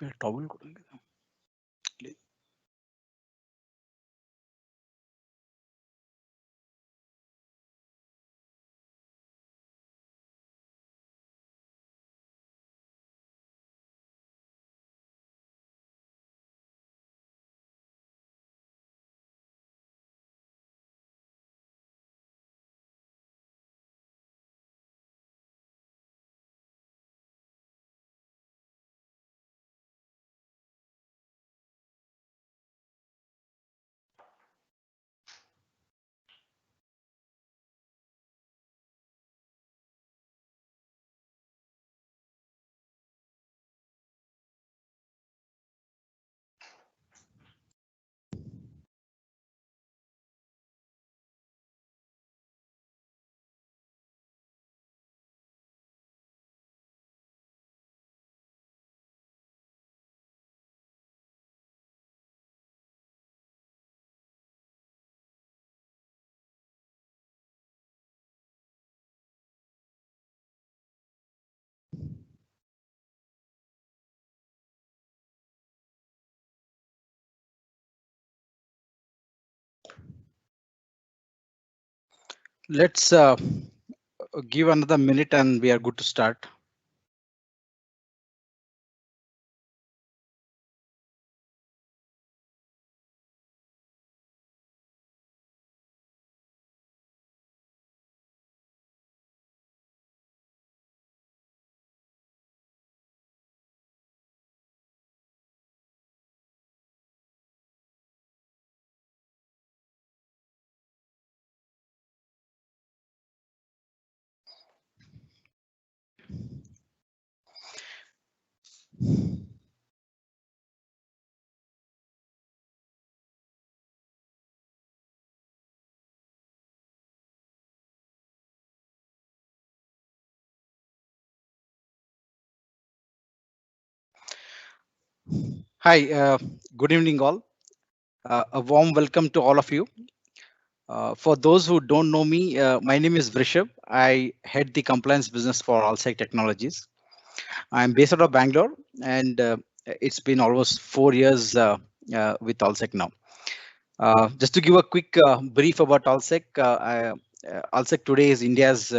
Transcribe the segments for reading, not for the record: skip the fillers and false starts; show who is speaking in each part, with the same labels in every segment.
Speaker 1: towel ಕೊಡಂಗಿದೆ. Let's give another minute and we are good to start. Hi, good evening all. A warm welcome to all of you. For those who don't know me, my name is Vrishab. I head the compliance business for Allsec Technologies. I'm based out of Bangalore, and it's been almost 4 years with Allsec now. Just to give a quick brief about Allsec, Allsec today is India's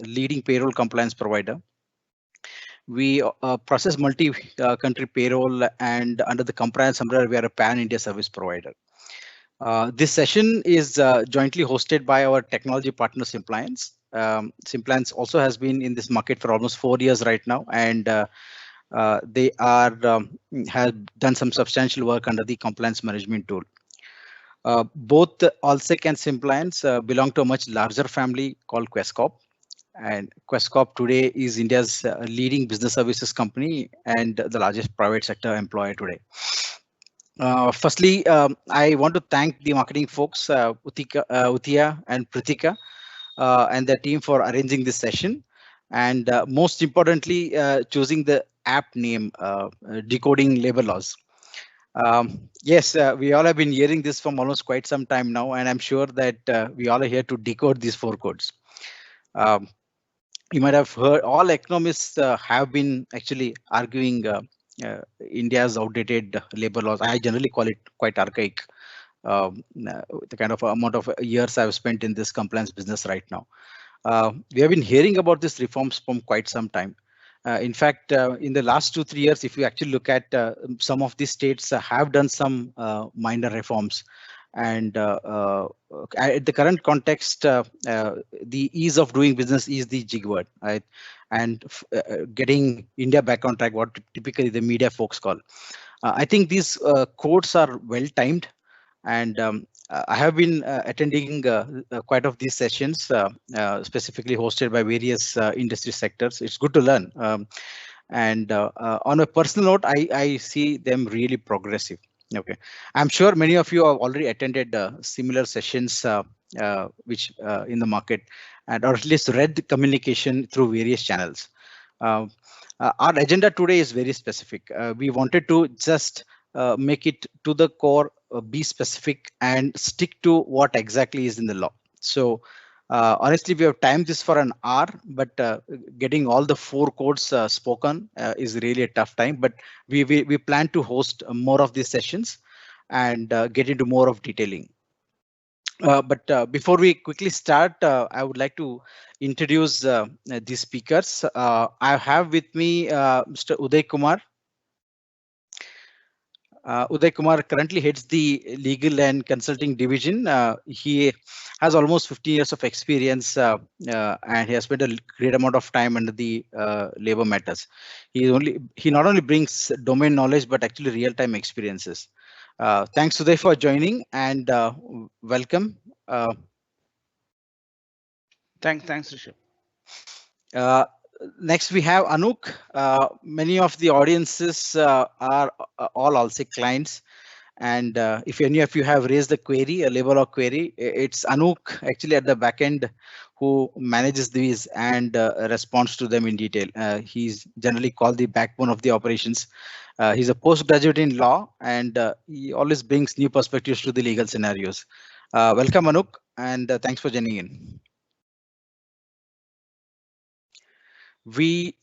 Speaker 1: leading payroll compliance provider. We process multi-country payroll, and under the compliance umbrella, we are a pan-India service provider. This session is jointly hosted by our technology partner Simpliance. Simpliance also has been in this market for almost 4 years right now, and they have done some substantial work under the compliance management tool. Both Allsec and Simpliance belong to a much larger family called Questcorp. And Questcorp today is India's leading business services company and the largest private sector employer today. Firstly, I want to thank the marketing folks, Utia and Pritika, and their team for arranging this session. And most importantly, choosing the app name, Decoding Labor Laws. Yes, we all have been hearing this from almost quite some time now, and I'm sure that we all are here to decode these 4 codes. You might have heard all economists have been actually arguing India's outdated labor laws. I generally call it quite archaic. The kind of amount of years I've spent in this compliance business right now. We have been hearing about these reforms from quite some time. In fact, in the last 2-3 years, if you actually look at some of these states have done some minor reforms. And at the current context, the ease of doing business is the jig word, right? And getting India back on track, what typically the media folks call. I think these codes are well timed, and I have been attending quite of these sessions, specifically hosted by various industry sectors. It's good to learn. And on a personal note, I see them really progressive. Okay, I'm sure many of you have already attended similar sessions, which in the market, and or at least read the communication through various channels. Our agenda today is very specific. We wanted to just make it to the core, be specific, and stick to what exactly is in the law. So Honestly, we have timed this for an hour, but getting all the 4 codes spoken is really a tough time. But we plan to host more of these sessions and get into more of detailing. But before we quickly start, I would like to introduce the speakers. I have with me Mr. Uday Kumar. Uday Kumar currently heads the legal and consulting division. He has almost 15 years of experience and he has spent a great amount of time under the labor matters. He not only brings domain knowledge but actually real-time experiences. Thanks Uday for joining and welcome.
Speaker 2: Thanks, Rishabh.
Speaker 1: Uh, Next, we have Anouk. Many of the audiences are all also clients. And if any of you have raised a query, a labor law query, it's Anouk actually at the back end who manages these and responds to them in detail. He's generally called the backbone of the operations. He's a postgraduate in law and he always brings new perspectives to the legal scenarios. Welcome, Anouk, and thanks for joining in. We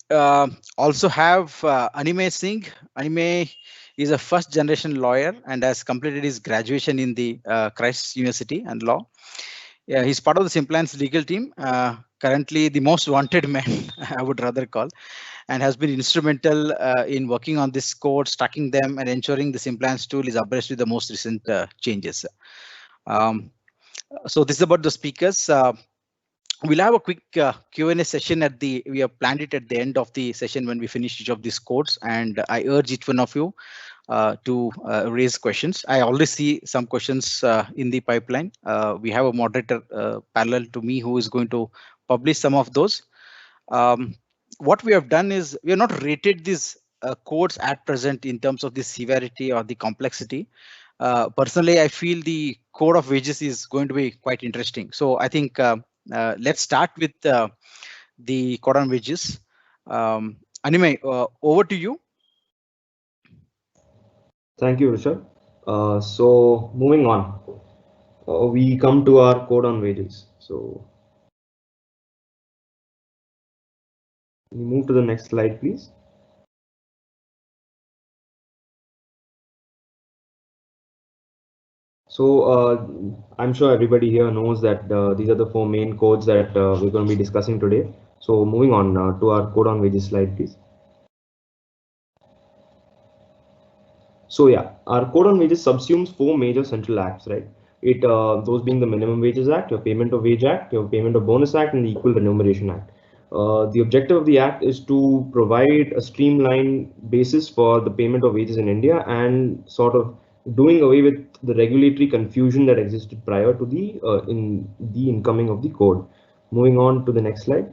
Speaker 1: also have Anime Singh. Anime is a first generation lawyer and has completed his graduation in the Christ University and law. Yeah, he's part of the Simplance legal team, currently the most wanted man, I would rather call, and has been instrumental in working on this code, stacking them and ensuring the Simplance tool is abreast with the most recent changes. So this is about the speakers. We'll have a quick Q&A session we have planned it at the end of the session when we finish each of these codes, and I urge each one of you to raise questions. I already see some questions in the pipeline. We have a moderator parallel to me who is going to publish some of those. What we have done is we have not rated these codes at present in terms of the severity or the complexity. Personally, I feel the code of wages is going to be quite interesting. So I think let's start with the code on wages. Anime, over to you.
Speaker 3: Thank you, Rishabh. So moving on, we come to our code on wages. So we move to the next slide, please. So I'm sure everybody here knows that these are the 4 main codes that we're going to be discussing today. So moving on to our code on wages slide, please. So yeah, our code on wages subsumes 4 major central acts, right? Those being the Minimum Wages Act, your Payment of Wage Act, your Payment of Bonus Act, and the Equal Remuneration Act. The objective of the act is to provide a streamlined basis for the payment of wages in India and sort of doing away with the regulatory confusion that existed prior to the incoming of the code. Moving on to the next slide.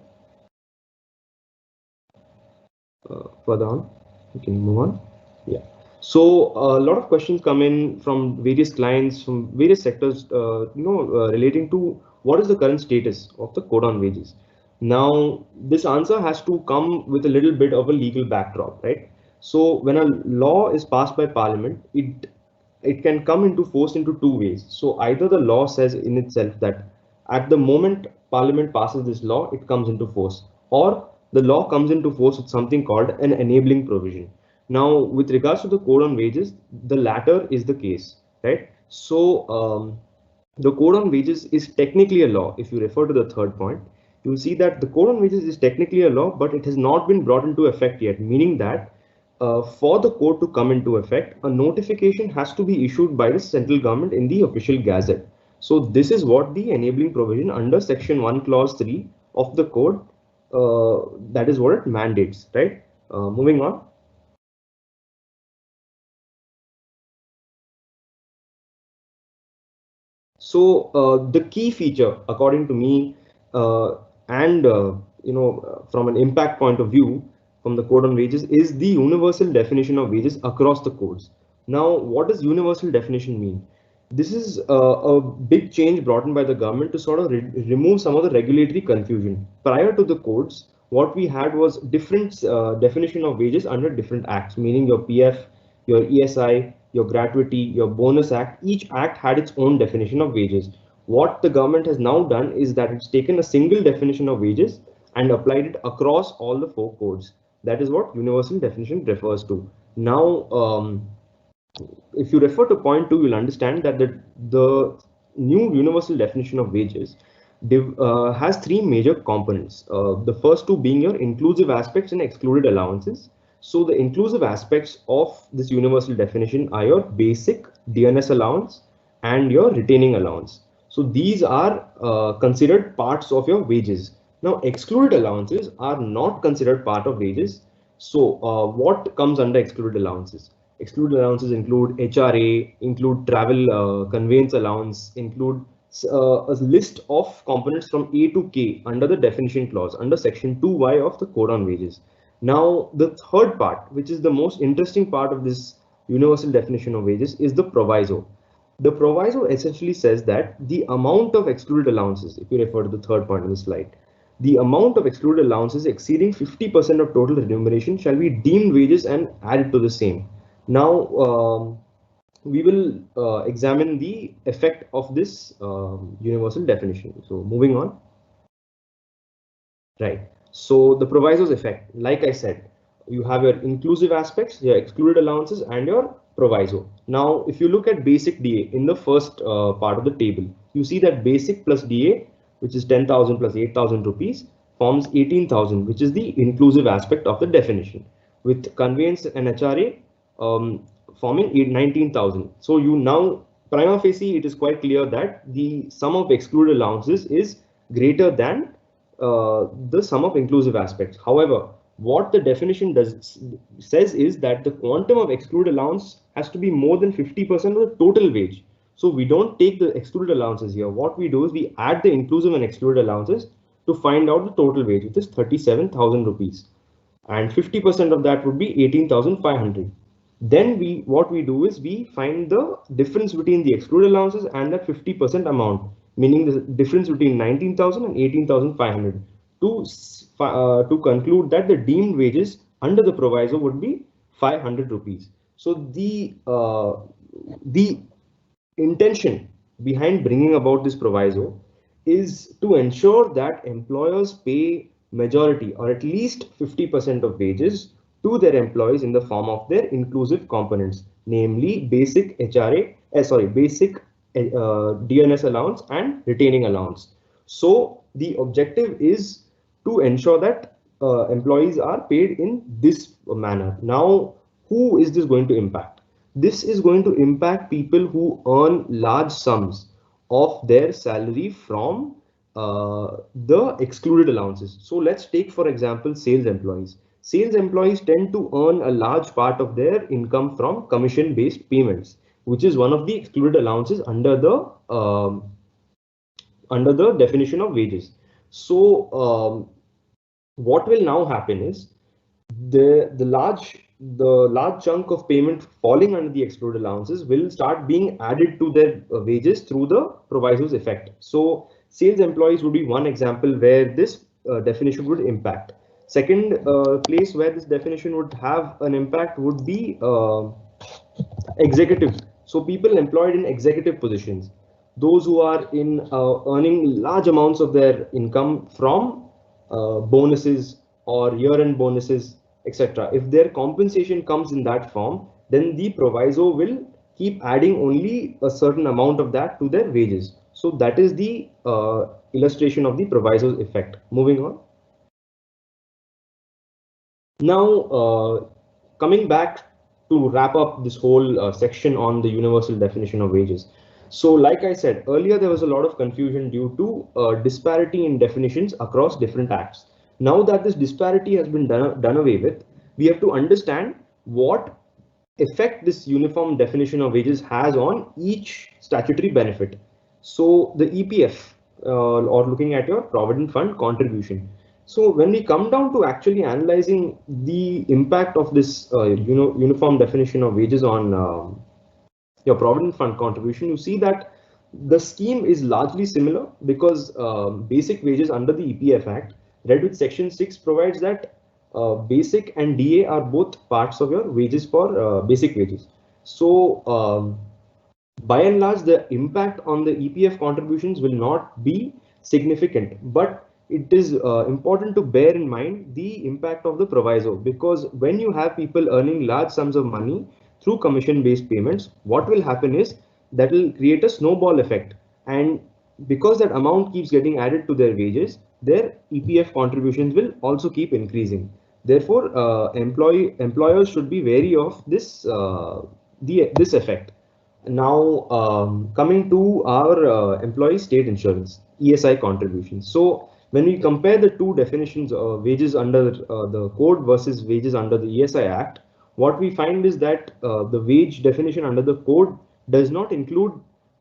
Speaker 3: Further on, we can move on. Yeah. So a lot of questions come in from various clients from various sectors, relating to what is the current status of the code on wages. Now, this answer has to come with a little bit of a legal backdrop, right? So when a law is passed by Parliament, it can come into force into 2 ways. So either the law says in itself that at the moment Parliament passes this law, it comes into force, or the law comes into force with something called an enabling provision. Now, with regards to the code on wages, the latter is the case, right? So the code on wages is technically a law. If you refer to the third point, you will see that the code on wages is technically a law, but it has not been brought into effect yet, meaning that for the code to come into effect, a notification has to be issued by the central government in the official gazette. So this is what the enabling provision under section 1 clause 3 of the code, that is what it mandates, right? Moving on. So the key feature, according to me, and from an impact point of view, from the code on wages, is the universal definition of wages across the codes. Now, what does universal definition mean? This is a big change brought in by the government to sort of remove some of the regulatory confusion. Prior to the codes, what we had was different definition of wages under different acts, meaning your PF, your ESI, your gratuity, your bonus act. Each act had its own definition of wages. What the government has now done is that it's taken a single definition of wages and applied it across all the 4 codes. That is what universal definition refers to. Now, if you refer to point 2, you'll understand that the new universal definition of wages has 3 major components. The first 2 being your inclusive aspects and excluded allowances. So the inclusive aspects of this universal definition are your basic DNS allowance and your retaining allowance. So these are considered parts of your wages. Now, excluded allowances are not considered part of wages. So what comes under excluded allowances? Excluded allowances include HRA, include travel conveyance allowance, include a list of components from A to K under the definition clause under section 2Y of the Code on Wages. Now, the third part, which is the most interesting part of this universal definition of wages, is the proviso. The proviso essentially says that the amount of excluded allowances, if you refer to the third part of the slide, the amount of excluded allowances exceeding 50% of total remuneration shall be deemed wages and added to the same. Now, we will examine the effect of this universal definition. So moving on. Right. So the proviso's effect, like I said, you have your inclusive aspects, your excluded allowances, and your proviso. Now, if you look at basic DA in the first part of the table, you see that basic plus DA, which is 10,000 plus 8,000 rupees, forms 18,000, which is the inclusive aspect of the definition, with conveyance and HRA forming 19,000. So you now, prima facie, it is quite clear that the sum of excluded allowances is greater than the sum of inclusive aspects. However, what the definition says is that the quantum of excluded allowance has to be more than 50% of the total wage. So we don't take the excluded allowances here. What we do is we add the inclusive and excluded allowances to find out the total wage, which is 37,000 rupees. And 50% of that would be 18,500. Then what we do is we find the difference between the excluded allowances and that 50% amount, meaning the difference between 19,000 and 18,500 to conclude that the deemed wages under the proviso would be 500 rupees. So the intention behind bringing about this proviso is to ensure that employers pay majority or at least 50% of wages to their employees in the form of their inclusive components, namely basic basic DNS allowance and retaining allowance. So the objective is to ensure that employees are paid in this manner. Now, who is this going to impact? This is going to impact people who earn large sums of their salary from the excluded allowances. So let's take, for example, sales employees. Sales employees tend to earn a large part of their income from commission-based payments, which is one of the excluded allowances under the definition of wages. So what will now happen is the large chunk of payment falling under the excluded allowances will start being added to their wages through the proviso's effect. So sales employees would be one example where this definition would impact. Second place where this definition would have an impact would be executives. So people employed in executive positions, those who are in earning large amounts of their income from bonuses or year-end bonuses, etc. If their compensation comes in that form, then the proviso will keep adding only a certain amount of that to their wages. So that is the illustration of the proviso's effect. Moving on. Now, coming back to wrap up this whole section on the universal definition of wages. So like I said earlier, there was a lot of confusion due to disparity in definitions across different acts. Now that this disparity has been done away with, we have to understand what effect this uniform definition of wages has on each statutory benefit. So the EPF, or looking at your provident fund contribution. So when we come down to actually analyzing the impact of this uniform definition of wages on your provident fund contribution, you see that the scheme is largely similar because basic wages under the EPF Act, read with Section 6, provides that basic and DA are both parts of your wages for basic wages. So By and large, the impact on the EPF contributions will not be significant, but it is important to bear in mind the impact of the proviso, because when you have people earning large sums of money through commission based payments, what will happen is that will create a snowball effect, and because that amount keeps getting added to their wages, their EPF contributions will also keep increasing. Therefore, employers should be wary of this effect. Now, coming to our employee state insurance, ESI contributions. So, when we compare the two definitions of wages under the code versus wages under the ESI Act, what we find is that the wage definition under the code does not include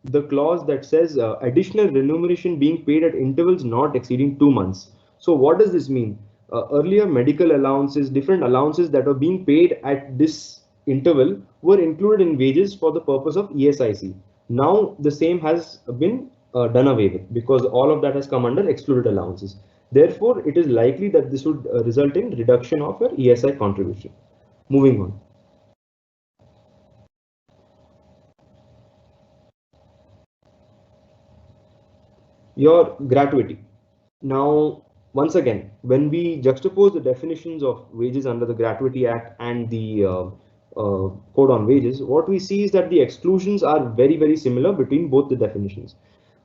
Speaker 3: the clause that says additional remuneration being paid at intervals not exceeding 2 months. So, what does this mean? Earlier, medical allowances, different allowances that are being paid at this interval were included in wages for the purpose of ESIC. Now the same has been done away with because all of that has come under excluded allowances. Therefore, it is likely that this would result in reduction of your ESI contribution. Moving on. Your gratuity. Now, once again, when we juxtapose the definitions of wages under the Gratuity Act and the Code on Wages, what we see is that the exclusions are very, very similar between both the definitions.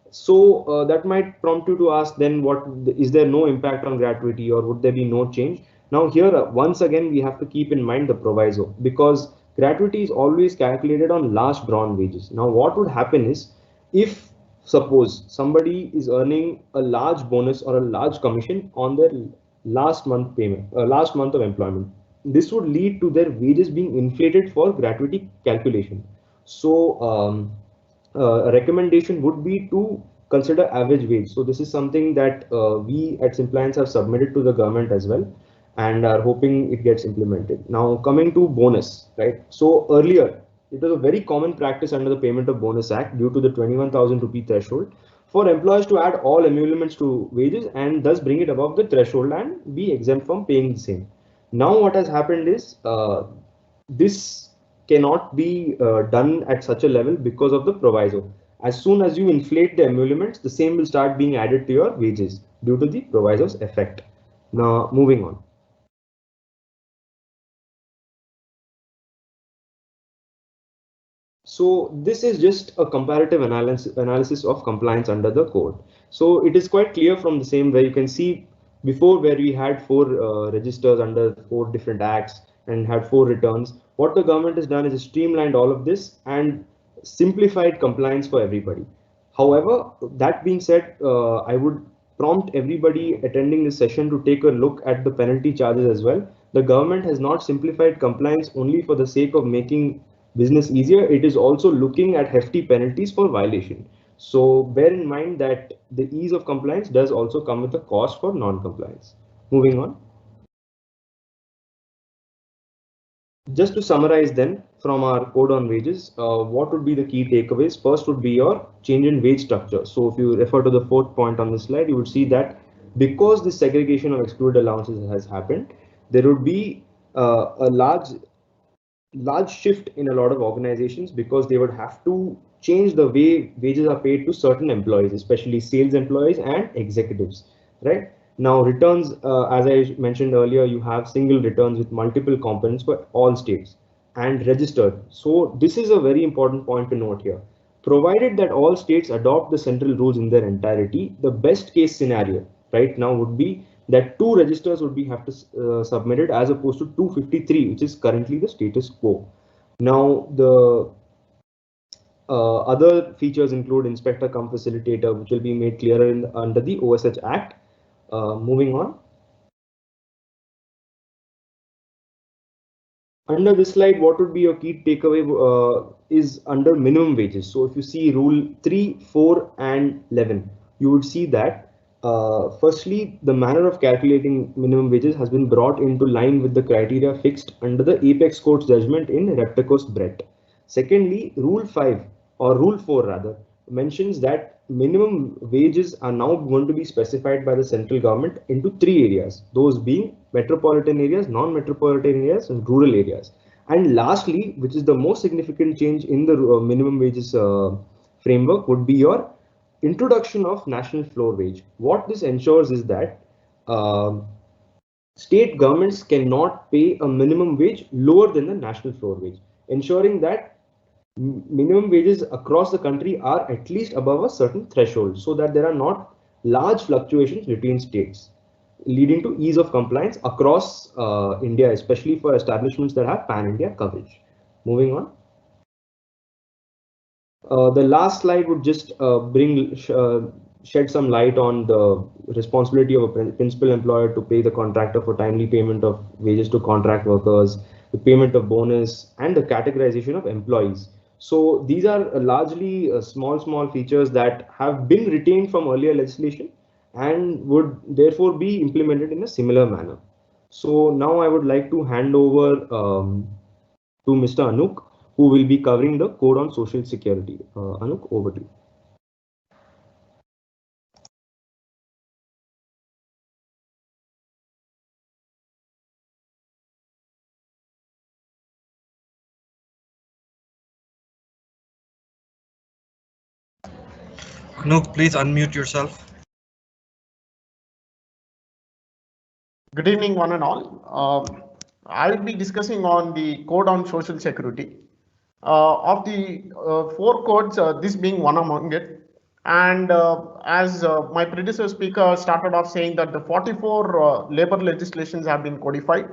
Speaker 3: So that might prompt you to ask then, what is there no impact on gratuity, or would there be no change? Now here, once again, we have to keep in mind the proviso, because gratuity is always calculated on last drawn wages. Now what would happen is, if suppose somebody is earning a large bonus or a large commission on their last month payment, last month of employment, this would lead to their wages being inflated for gratuity calculation. So a recommendation would be to consider average wage. So this is something that we at Simpliance have submitted to the government as well, and are hoping it gets implemented. Now coming to bonus, right? So earlier it was a very common practice under the Payment of Bonus Act, due to the 21,000 rupee threshold, for employers to add all emoluments to wages and thus bring it above the threshold and be exempt from paying the same. Now what has happened is this cannot be done at such a level because of the proviso. As soon as you inflate the emoluments, the same will start being added to your wages due to the proviso's effect. Now, moving on. So this is just a comparative analysis of compliance under the code. So it is quite clear from the same, where you can see before, where we had 4 registers under 4 different acts and had 4 returns. What the government has done is streamlined all of this and simplified compliance for everybody. However, that being said, I would prompt everybody attending this session to take a look at the penalty charges as well. The government has not simplified compliance only for the sake of making business easier. It is also looking at hefty penalties for violation. So bear in mind that the ease of compliance does also come with a cost for non-compliance. Moving on. Just to summarize then, from our code on wages, what would be the key takeaways? First would be your change in wage structure. So if you refer to the 4th point on this slide, you would see that because the segregation of excluded allowances has happened, there would be a large shift in a lot of organizations, because they would have to change the way wages are paid to certain employees, especially sales employees and executives, right? Now returns, as I mentioned earlier, you have single returns with multiple components for all states and registered. So this is a very important point to note here. Provided that all states adopt the central rules in their entirety, the best case scenario right now would be that 2 registers would be have to submitted, as opposed to 253, which is currently the status quo. Now the other features include inspector cum facilitator, which will be made clearer under the OSH Act. Moving on. Under this slide, what would be your key takeaway is under minimum wages. So if you see rule 3, 4 and 11, you would see that firstly, the manner of calculating minimum wages has been brought into line with the criteria fixed under the Apex Court's judgment in Reptacost Brett. Secondly, rule 5 or rule 4 rather mentions that minimum wages are now going to be specified by the central government into 3 areas, those being metropolitan areas, non-metropolitan areas and rural areas. And lastly, which is the most significant change in the minimum wages framework, would be your introduction of national floor wage. What this ensures is that state governments cannot pay a minimum wage lower than the national floor wage, ensuring that minimum wages across the country are at least above a certain threshold, so that there are not large fluctuations between states, leading to ease of compliance across India, especially for establishments that have pan-India coverage. Moving on. The last slide would just shed some light on the responsibility of a principal employer to pay the contractor for timely payment of wages to contract workers, the payment of bonus, and the categorization of employees. So these are largely small features that have been retained from earlier legislation and would therefore be implemented in a similar manner. So now I would like to hand over to Mr. Anuk, who will be covering the Code on Social Security. Anuk, over to you.
Speaker 4: Anuk, please unmute yourself.
Speaker 5: Good evening, one and all. I will be discussing on the Code on Social Security. Of the 4 codes, this being one among it. And as my predecessor speaker started off saying that the 44 labor legislations have been codified.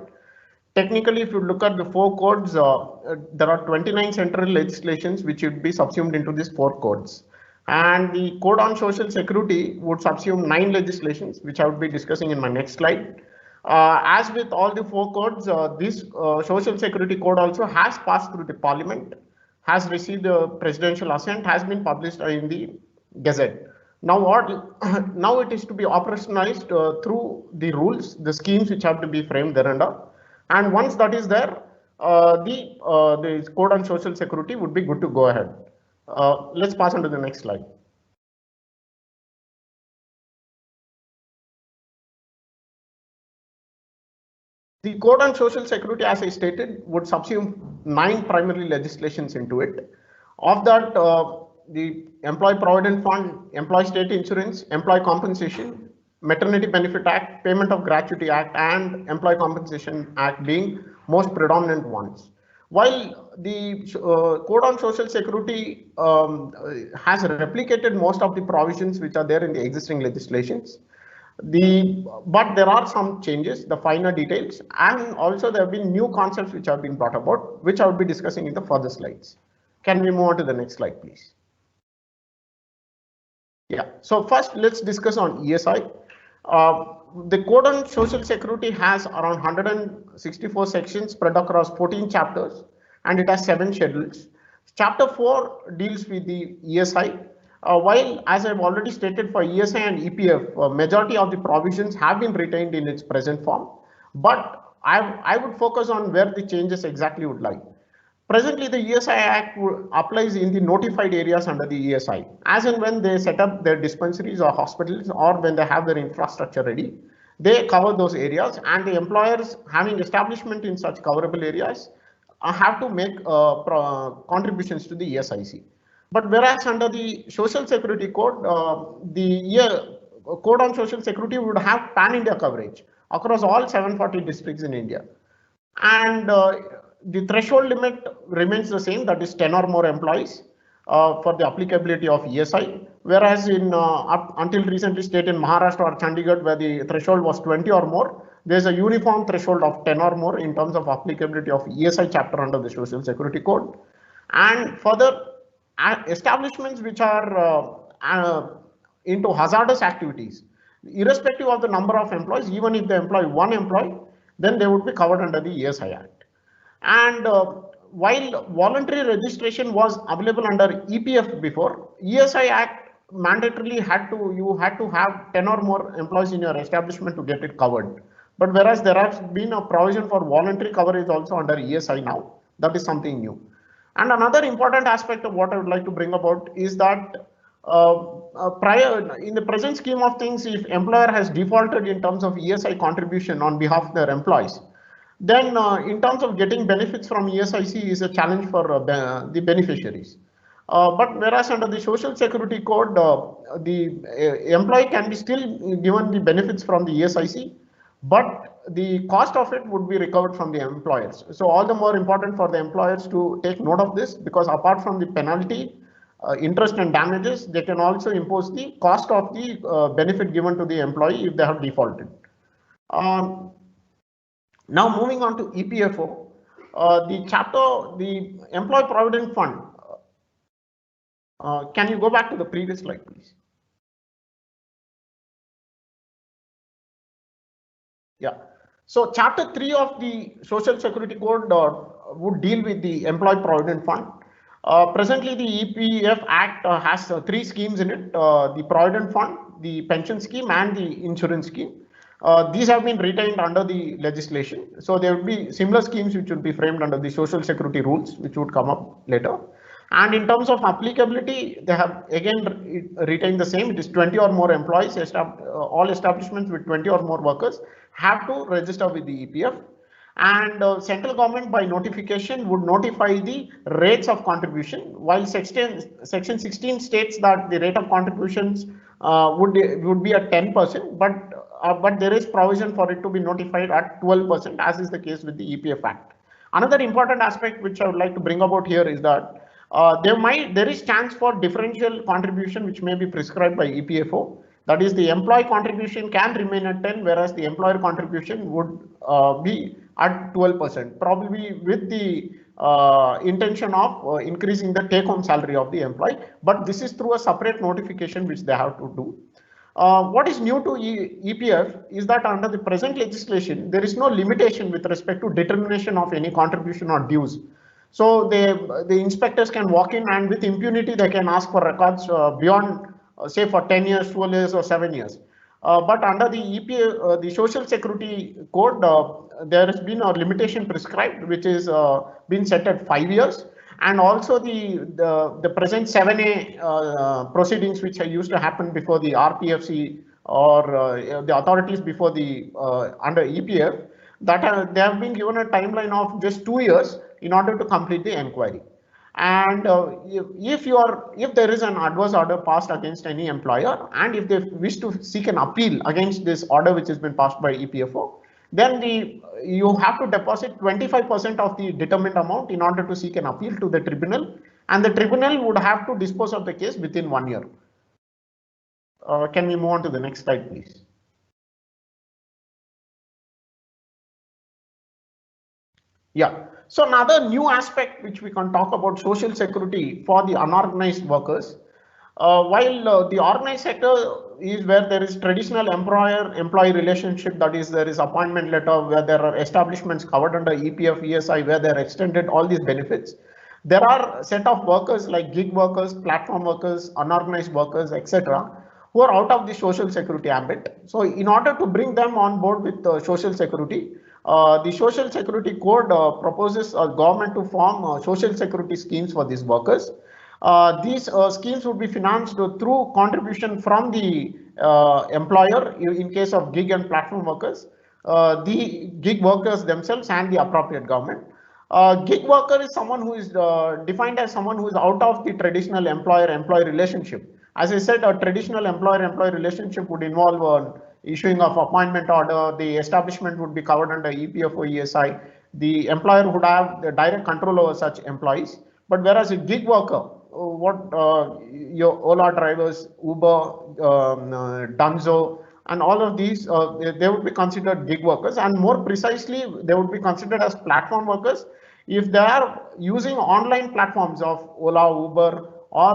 Speaker 5: Technically, if you look at the 4 codes, there are 29 central legislations which would be subsumed into these 4 codes. And the Code on Social Security would subsume 9 legislations, which I would be discussing in my next slide. As with all the 4 codes, this Social Security Code also has passed through the Parliament, has received a presidential assent, has been published in the Gazette. Now, now it is to be operationalized through the rules, the schemes which have to be framed thereunder. And once that is there, the Code on Social Security would be good to go ahead. Let's pass on to the next slide. The Code on Social Security, as I stated, would subsume 9 primary legislations into it. Of that, the Employee Provident Fund, Employee State Insurance, Employee Compensation, Maternity Benefit Act, Payment of Gratuity Act, and Employee Compensation Act being most predominant ones. While the Code on Social Security has replicated most of the provisions which are there in the existing legislations, but there are some changes, the finer details, and also there have been new concepts which have been brought about, which I will be discussing in the further slides. Can we move on to the next slide, please? Yeah, so first let's discuss on ESI. The Code on Social Security has around 164 sections spread across 14 chapters, and it has 7 schedules. Chapter 4 deals with the ESI. While, as I've already stated, for ESI and EPF, majority of the provisions have been retained in its present form, but I would focus on where the changes exactly would lie. Presently, the ESI Act applies in the notified areas under the ESI, as and when they set up their dispensaries or hospitals, or when they have their infrastructure ready, they cover those areas, and the employers having establishment in such coverable areas have to make contributions to the ESIC. But whereas under the Social Security Code, the Code on Social Security would have pan-India coverage across all 740 districts in India. And the threshold limit remains the same, that is 10 or more employees for the applicability of ESI. Whereas in until recently state in Maharashtra or Chandigarh, where the threshold was 20 or more, there's a uniform threshold of 10 or more in terms of applicability of ESI chapter under the Social Security Code. And further, establishments which are into hazardous activities, irrespective of the number of employees, even if they employ 1 employee, then they would be covered under the ESI Act. And while voluntary registration was available under EPF before, ESI Act mandatorily you had to have 10 or more employees in your establishment to get it covered. But whereas there has been a provision for voluntary coverage also under ESI now, that is something new. And another important aspect of what I would like to bring about is that in the present scheme of things, if employer has defaulted in terms of ESI contribution on behalf of their employees, then in terms of getting benefits from ESIC is a challenge for the beneficiaries. But whereas under the Social Security Code, the employee can be still given the benefits from the ESIC, but the cost of it would be recovered from the employers. So all the more important for the employers to take note of this, because apart from the penalty, interest and damages, they can also impose the cost of the benefit given to the employee if they have defaulted. Now moving on to EPFO, the Employee Provident Fund. Can you go back to the previous slide, please? Yeah. So Chapter 3 of the Social Security Code would deal with the Employee Provident Fund. Presently, the EPF Act has 3 schemes in it: the Provident Fund, the Pension Scheme, and the Insurance Scheme. These have been retained under the legislation. So there would be similar schemes which would be framed under the Social Security rules, which would come up later. And in terms of applicability, they have again retained the same. It is 20 or more employees. All establishments with 20 or more workers have to register with the EPF. And central government by notification would notify the rates of contribution, while section 16 states that the rate of contributions would be at 10%, but there is provision for it to be notified at 12%, as is the case with the EPF Act. Another important aspect which I would like to bring about here is that there is chance for differential contribution which may be prescribed by EPFO. That is, the employee contribution can remain at 10, whereas the employer contribution would be at 12%, probably with the intention of increasing the take-home salary of the employee. But this is through a separate notification which they have to do. What is new to EPF is that under the present legislation, there is no limitation with respect to determination of any contribution or dues. So the inspectors can walk in and with impunity they can ask for records beyond say for 10 years, 12 years or 7 years. But under the EPF, the Social Security Code, there has been a limitation prescribed which is been set at 5 years. And also the present 7A proceedings which used to happen before the RPFC or the authorities before the under EPF, that they have been given a timeline of just 2 years in order to complete the inquiry. And if there is an adverse order passed against any employer, and if they wish to seek an appeal against this order which has been passed by EPFO, then you have to deposit 25% of the determined amount in order to seek an appeal to the tribunal, and the tribunal would have to dispose of the case within 1 year. Can we move on to the next slide, please? Yeah. So another new aspect which we can talk about Social Security for the unorganized workers. While the organized sector is where there is traditional employer-employee relationship, that is, there is appointment letter, where there are establishments covered under EPF, ESI, where they are extended all these benefits. There are a set of workers like gig workers, platform workers, unorganized workers, etc., who are out of the Social Security ambit. So in order to bring them on board with Social Security, the Social Security Code proposes a government to form Social Security schemes for these workers. These schemes would be financed through contribution from the employer in case of gig and platform workers, the gig workers themselves, and the appropriate government. Gig worker is someone who is defined as someone who is out of the traditional employer-employee relationship. As I said, a traditional employer-employee relationship would involve issuing of appointment order. The establishment would be covered under EPFO, ESI. The employer would have the direct control over such employees. But whereas a gig worker, your Ola drivers, Uber, Dunzo, and all of these, they would be considered gig workers, and more precisely, they would be considered as platform workers if they are using online platforms of Ola, Uber, or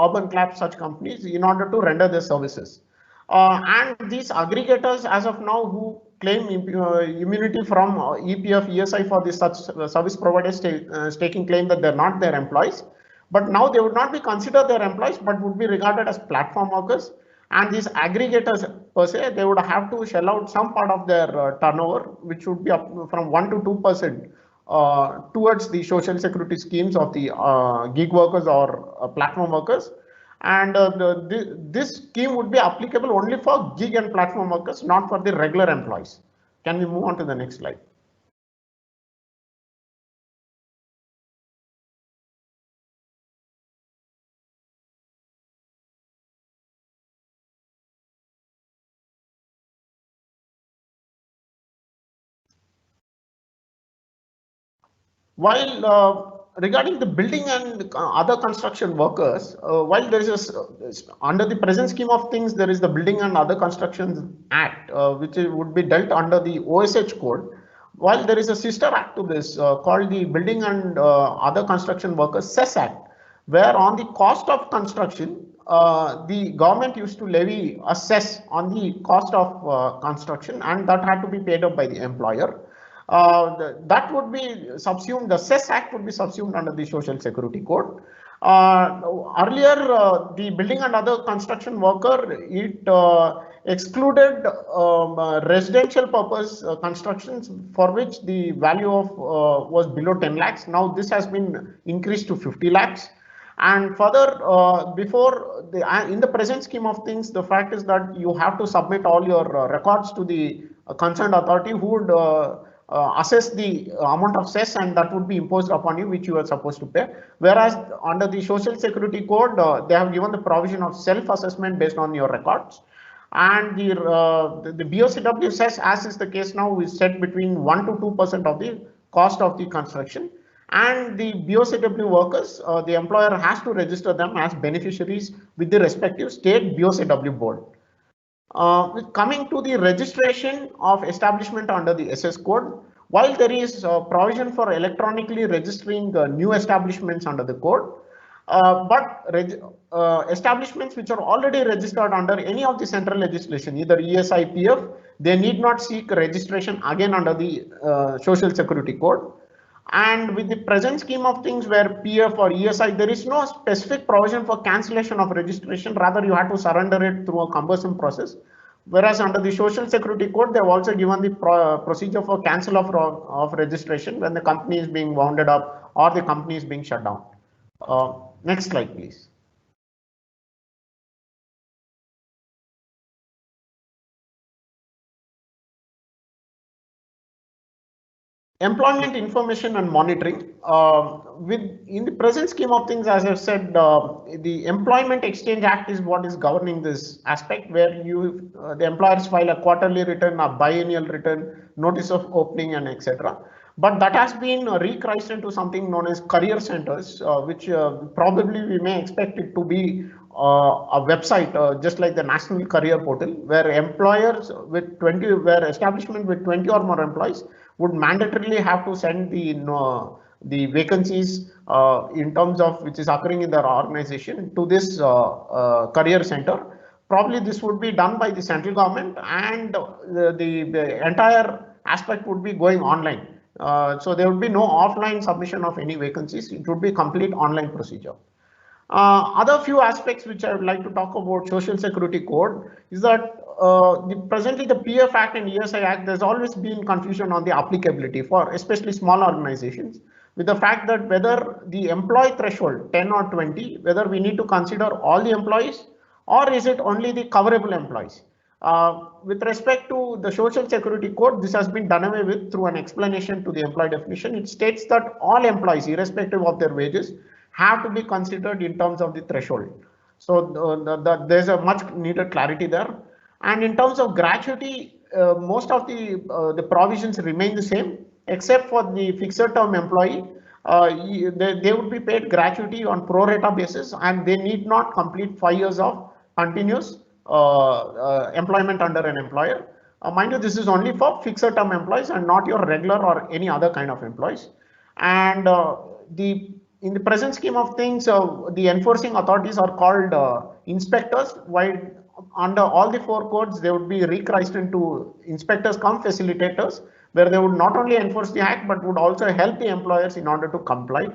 Speaker 5: Urban Clap, such companies, in order to render their services. And these aggregators, as of now, who claim immunity from EPF, ESI for this such service providers taking claim that they're not their employees. But now they would not be considered their employees, but would be regarded as platform workers. And these aggregators per se, they would have to shell out some part of their turnover, which would be up from 1 to 2% towards the Social Security schemes of the gig workers or platform workers. And this scheme would be applicable only for gig and platform workers, not for the regular employees. Can we move on to the next slide? While regarding the building and other construction workers, while there is under the present scheme of things, there is the Building and Other Construction Act, which would be dealt under the OSH code. While there is a sister act to this called the Building and Other Construction Workers Cess Act, where on the cost of construction, the government used to levy a cess on the cost of construction, and that had to be paid up by the employer. That would be subsumed, the cess act would be subsumed under the Social Security Code. Earlier, the Building and Other Construction Worker, it excluded residential purpose constructions for which the value of was below 10 lakhs. Now this has been increased to 50 lakhs. And further, before in the present scheme of things, the fact is that you have to submit all your records to the concerned authority, who would assess the amount of cess, and that would be imposed upon you, which you are supposed to pay. Whereas under the Social Security Code, they have given the provision of self-assessment based on your records. And the BOCW cess, as is the case now, is set between 1 to 2% of the cost of the construction. And the BOCW workers, the employer has to register them as beneficiaries with the respective state BOCW board. Coming to the registration of establishment under the SS code, while there is provision for electronically registering new establishments under the code, but establishments which are already registered under any of the central legislation, either ESI, PF, they need not seek registration again under the Social Security Code. And with the present scheme of things, where PF or ESI, there is no specific provision for cancellation of registration. Rather, you have to surrender it through a cumbersome process. Whereas under the Social Security Code, they have also given the procedure for cancel of registration when the company is being wounded up or the company is being shut down. Next slide, please. Employment information and monitoring. In the present scheme of things, as I've said, the Employment Exchange Act is what is governing this aspect, where the employers file a quarterly return, a biennial return, notice of opening, and etc. But that has been rechrist into something known as career centers, which probably we may expect it to be a website, just like the National Career Portal, where employers with 20, where establishment with 20 or more employees would mandatorily have to send the vacancies in terms of which is occurring in their organization to this career center. Probably this would be done by the central government, and the entire aspect would be going online. So there would be no offline submission of any vacancies. It would be complete online procedure. Other few aspects which I would like to talk about Social Security Code is that presently the PF Act and ESI Act, there's always been confusion on the applicability for especially small organizations, with the fact that whether the employee threshold 10 or 20, whether we need to consider all the employees or is it only the coverable employees. With respect to the Social Security Code, this has been done away with through an explanation to the employee definition. It states that all employees, irrespective of their wages, have to be considered in terms of the threshold. So there's a much needed clarity there. And in terms of gratuity, most of the provisions remain the same, except for the fixed term employee. They would be paid gratuity on pro rata basis, and they need not complete 5 years of continuous employment under an employer. Mind you, this is only for fixed term employees and not your regular or any other kind of employees. And in the present scheme of things, the enforcing authorities are called inspectors, while under all the 4 codes, they would be rechrist into inspectors cum facilitators, where they would not only enforce the act, but would also help the employers in order to comply.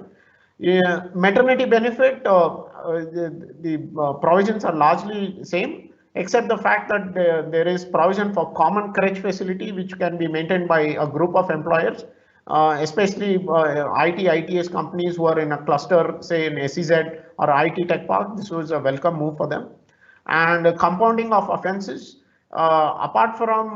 Speaker 5: Maternity benefit, the provisions are largely same, except the fact that there is provision for common crèche facility, which can be maintained by a group of employers, especially IT, ITS companies who are in a cluster, say in SEZ or IT Tech Park. This was a welcome move for them. And compounding of offences, apart from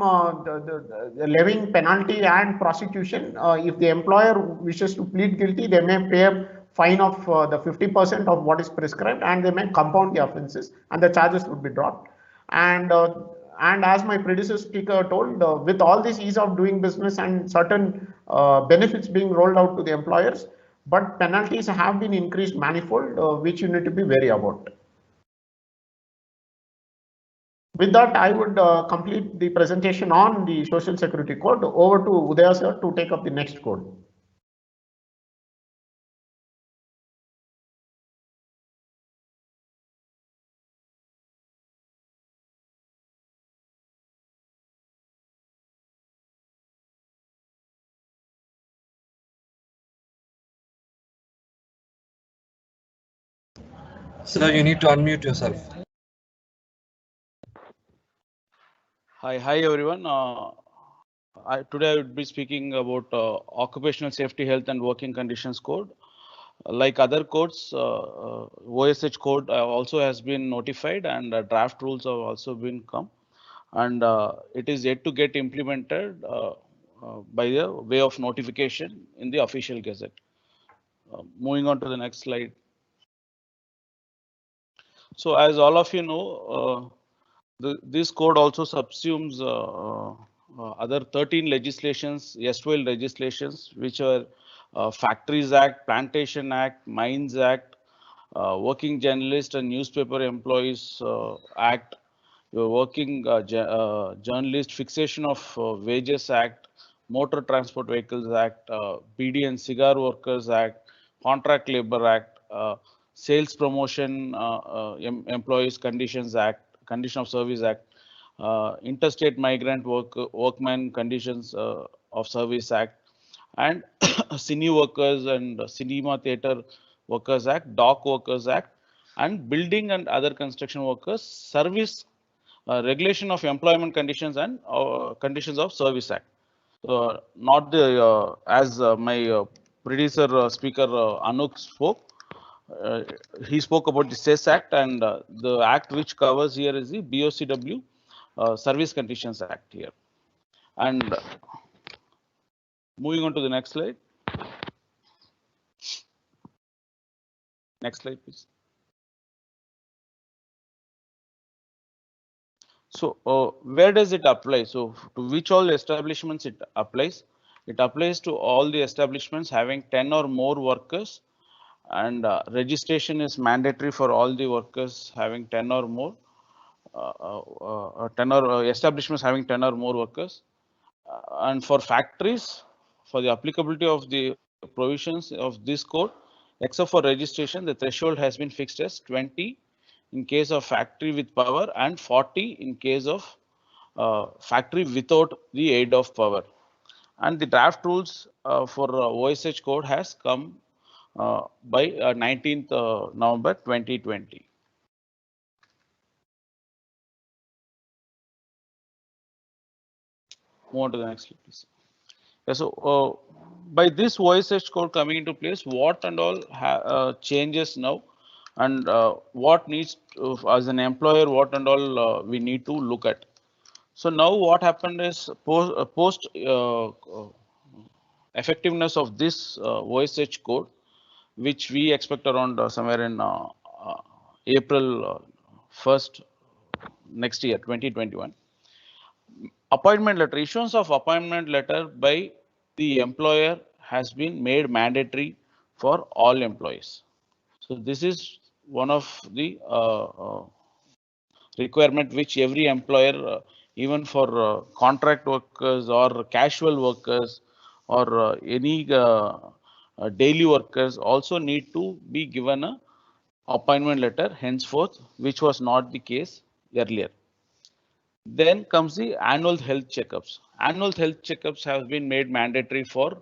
Speaker 5: the levying penalty and prosecution, if the employer wishes to plead guilty, they may pay a fine of the 50% of what is prescribed, and they may compound the offences, and the charges would be dropped. And and as my predecessor speaker told, with all this ease of doing business and certain benefits being rolled out to the employers, but penalties have been increased manifold, which you need to be wary about. With that, I would complete the presentation on the Social Security Code. Over to Udaya sir to take up the next code.
Speaker 4: Sir, you need to unmute yourself.
Speaker 2: Hi everyone. Today I would be speaking about Occupational Safety, Health and Working Conditions Code. Like other codes, OSH code also has been notified, and draft rules have also been come, and it is yet to get implemented by the way of notification in the official gazette. Moving on to the next slide. So as all of you know, this code also subsumes other 13 legislations, erstwhile legislations, which are Factories Act, Plantation Act, Mines Act, Working Journalist and Newspaper Employees Act, your Working Journalist Fixation of Wages Act, Motor Transport Vehicles Act, BD and Cigar Workers Act, Contract Labor Act, Sales Promotion Employees Conditions Act, Condition of Service Act, Interstate Migrant Workman Conditions of Service Act, and Cine Workers and Cinema Theatre Workers Act, Dock Workers Act, and Building and Other Construction Workers Service Regulation of Employment Conditions and Conditions of Service Act. Not the as my predecessor speaker Anuk spoke. He spoke about the CES Act, and the act which covers here is the BOCW Service Conditions Act here. And moving on to the next slide. Next slide, please. So where does it apply? So to which all establishments it applies? It applies to all the establishments having 10 or more workers, and registration is mandatory for all the workers having 10 or more. 10 or establishments having 10 or more workers, and for factories, for the applicability of the provisions of this code, except for registration, the threshold has been fixed as 20 in case of factory with power and 40 in case of factory without the aid of power. And the draft rules for OSH code has come by 19th November 2020. Move on to the next slide, please. Yeah, so by this OSH code coming into place, what and all changes now, and what needs to, as an employer, what and all we need to look at. So now what happened is post effectiveness of this OSH code, which we expect around somewhere in April 1st next year, 2021. Appointment letter, issuance of appointment letter by the employer has been made mandatory for all employees. So this is one of the requirement which every employer, even for contract workers or casual workers or any daily workers, also need to be given a appointment letter henceforth, which was not the case earlier. Then comes the annual health checkups. Annual health checkups have been made mandatory for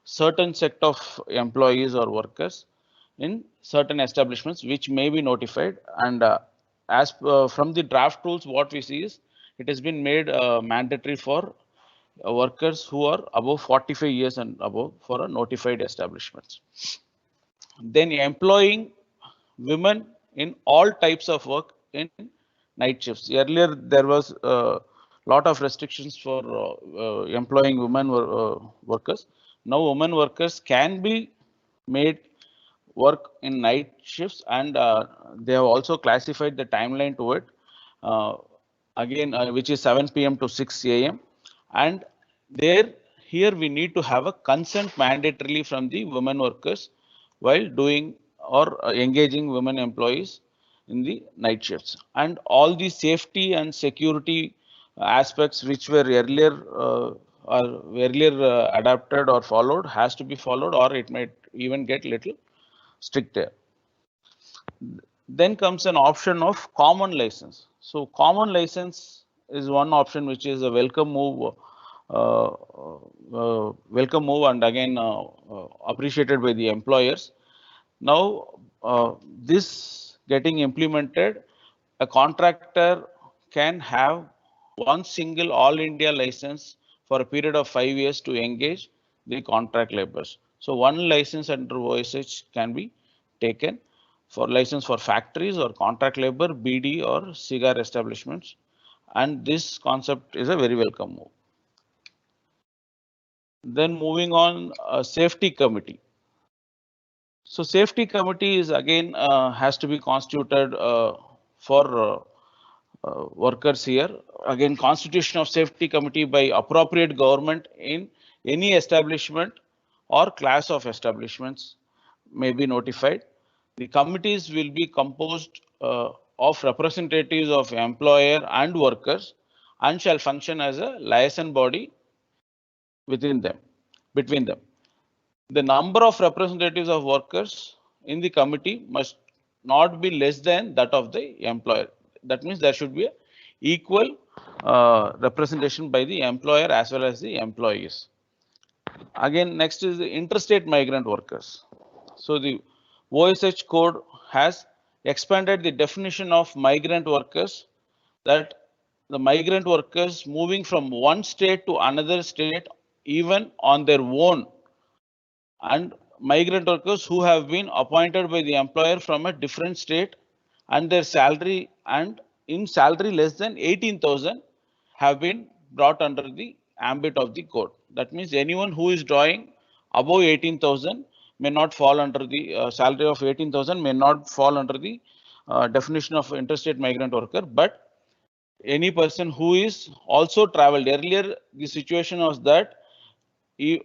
Speaker 2: certain set of employees or workers in certain establishments, which may be notified. And as from the draft rules, what we see is it has been made mandatory for workers who are above 45 years and above for a notified establishments. Then employing women in all types of work in night shifts. Earlier, there was a lot of restrictions for employing women workers. Now, women workers can be made work in night shifts, and they have also classified the timeline to it. again, which is 7 p.m. to 6 a.m. And here we need to have a consent mandatorily from the women workers while doing or engaging women employees in the night shifts. And all the safety and security aspects which were earlier adapted or followed has to be followed, or it might even get little stricter. Then comes an option of common license. So common license is one option which is a welcome move, and again appreciated by the employers. Now this getting implemented, a contractor can have one single all India license for a period of 5 years to engage the contract laborers. So one license under OSH can be taken for license for factories or contract labor, BD or cigar establishments. And this concept is a very welcome move. Then moving on, safety committee. So safety committee is again has to be constituted for workers here. Again, constitution of safety committee by appropriate government in any establishment or class of establishments may be notified. The committees will be composed of representatives of employer and workers and shall function as a liaison body between them. The number of representatives of workers in the committee must not be less than that of the employer. That means there should be an equal representation by the employer as well as the employees. Again, next is the interstate migrant workers. So the OSH code has expanded the definition of migrant workers, that the migrant workers moving from one state to another state even on their own, and migrant workers who have been appointed by the employer from a different state and their salary and in salary less than 18,000 have been brought under the ambit of the code. That means anyone who is drawing above 18,000 may not fall under the salary of 18,000 may not fall under the definition of interstate migrant worker, but any person who is also traveled. Earlier, the situation was that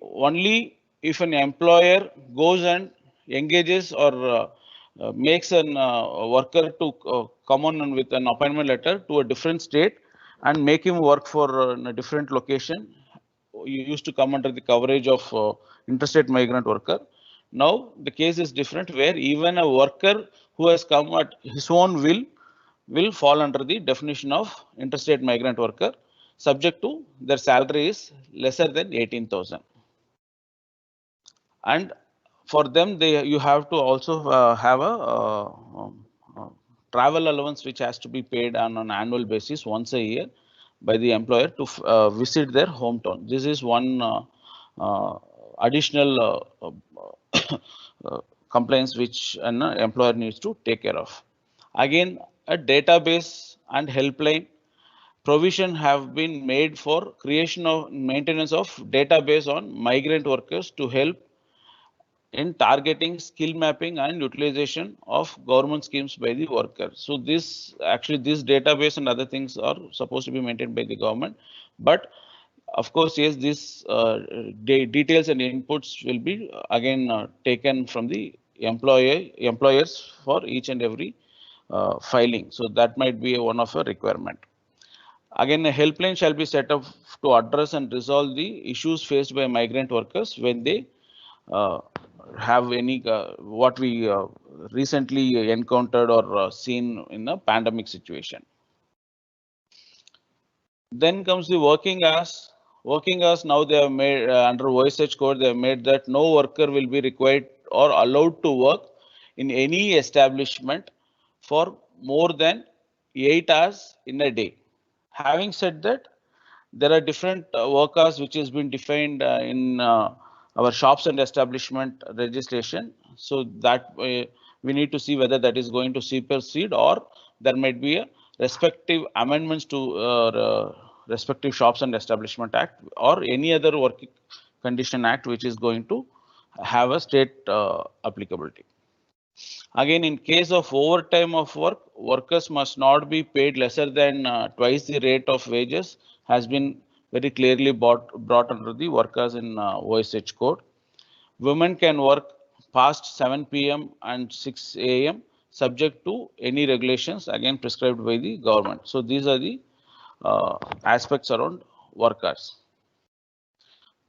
Speaker 2: only if an employer goes and engages or makes an worker to come on with an appointment letter to a different state and make him work for a different location, you used to come under the coverage of interstate migrant worker. Now the case is different, where even a worker who has come at his own will fall under the definition of interstate migrant worker, subject to their salary is lesser than 18,000. And for them, you have to also have a travel allowance which has to be paid on an annual basis once a year by the employer to visit their hometown. This is one additional complaints which an employer needs to take care of. Again, a database and helpline provision have been made for creation of maintenance of database on migrant workers to help in targeting, skill mapping and utilization of government schemes by the worker. So this database and other things are supposed to be maintained by the government, but of course, yes, this details and inputs will be again taken from the employers for each and every filing. So that might be one of a requirement. Again, a helpline shall be set up to address and resolve the issues faced by migrant workers when they have any what we recently encountered or seen in a pandemic situation. Then comes the working hours. Working hours, now they have made under OSH code, they have made that no worker will be required or allowed to work in any establishment for more than 8 hours in a day. Having said that, there are different work hours which has been defined in our shops and establishment legislation. So that we need to see whether that is going to supersede or there might be a respective amendments to respective shops and establishment act or any other working condition act which is going to have a state applicability. Again, in case of overtime of work, workers must not be paid lesser than twice the rate of wages has been very clearly brought under the workers in OSH code. Women can work past 7 p.m. and 6 a.m. subject to any regulations again prescribed by the government. So these are the aspects around workers.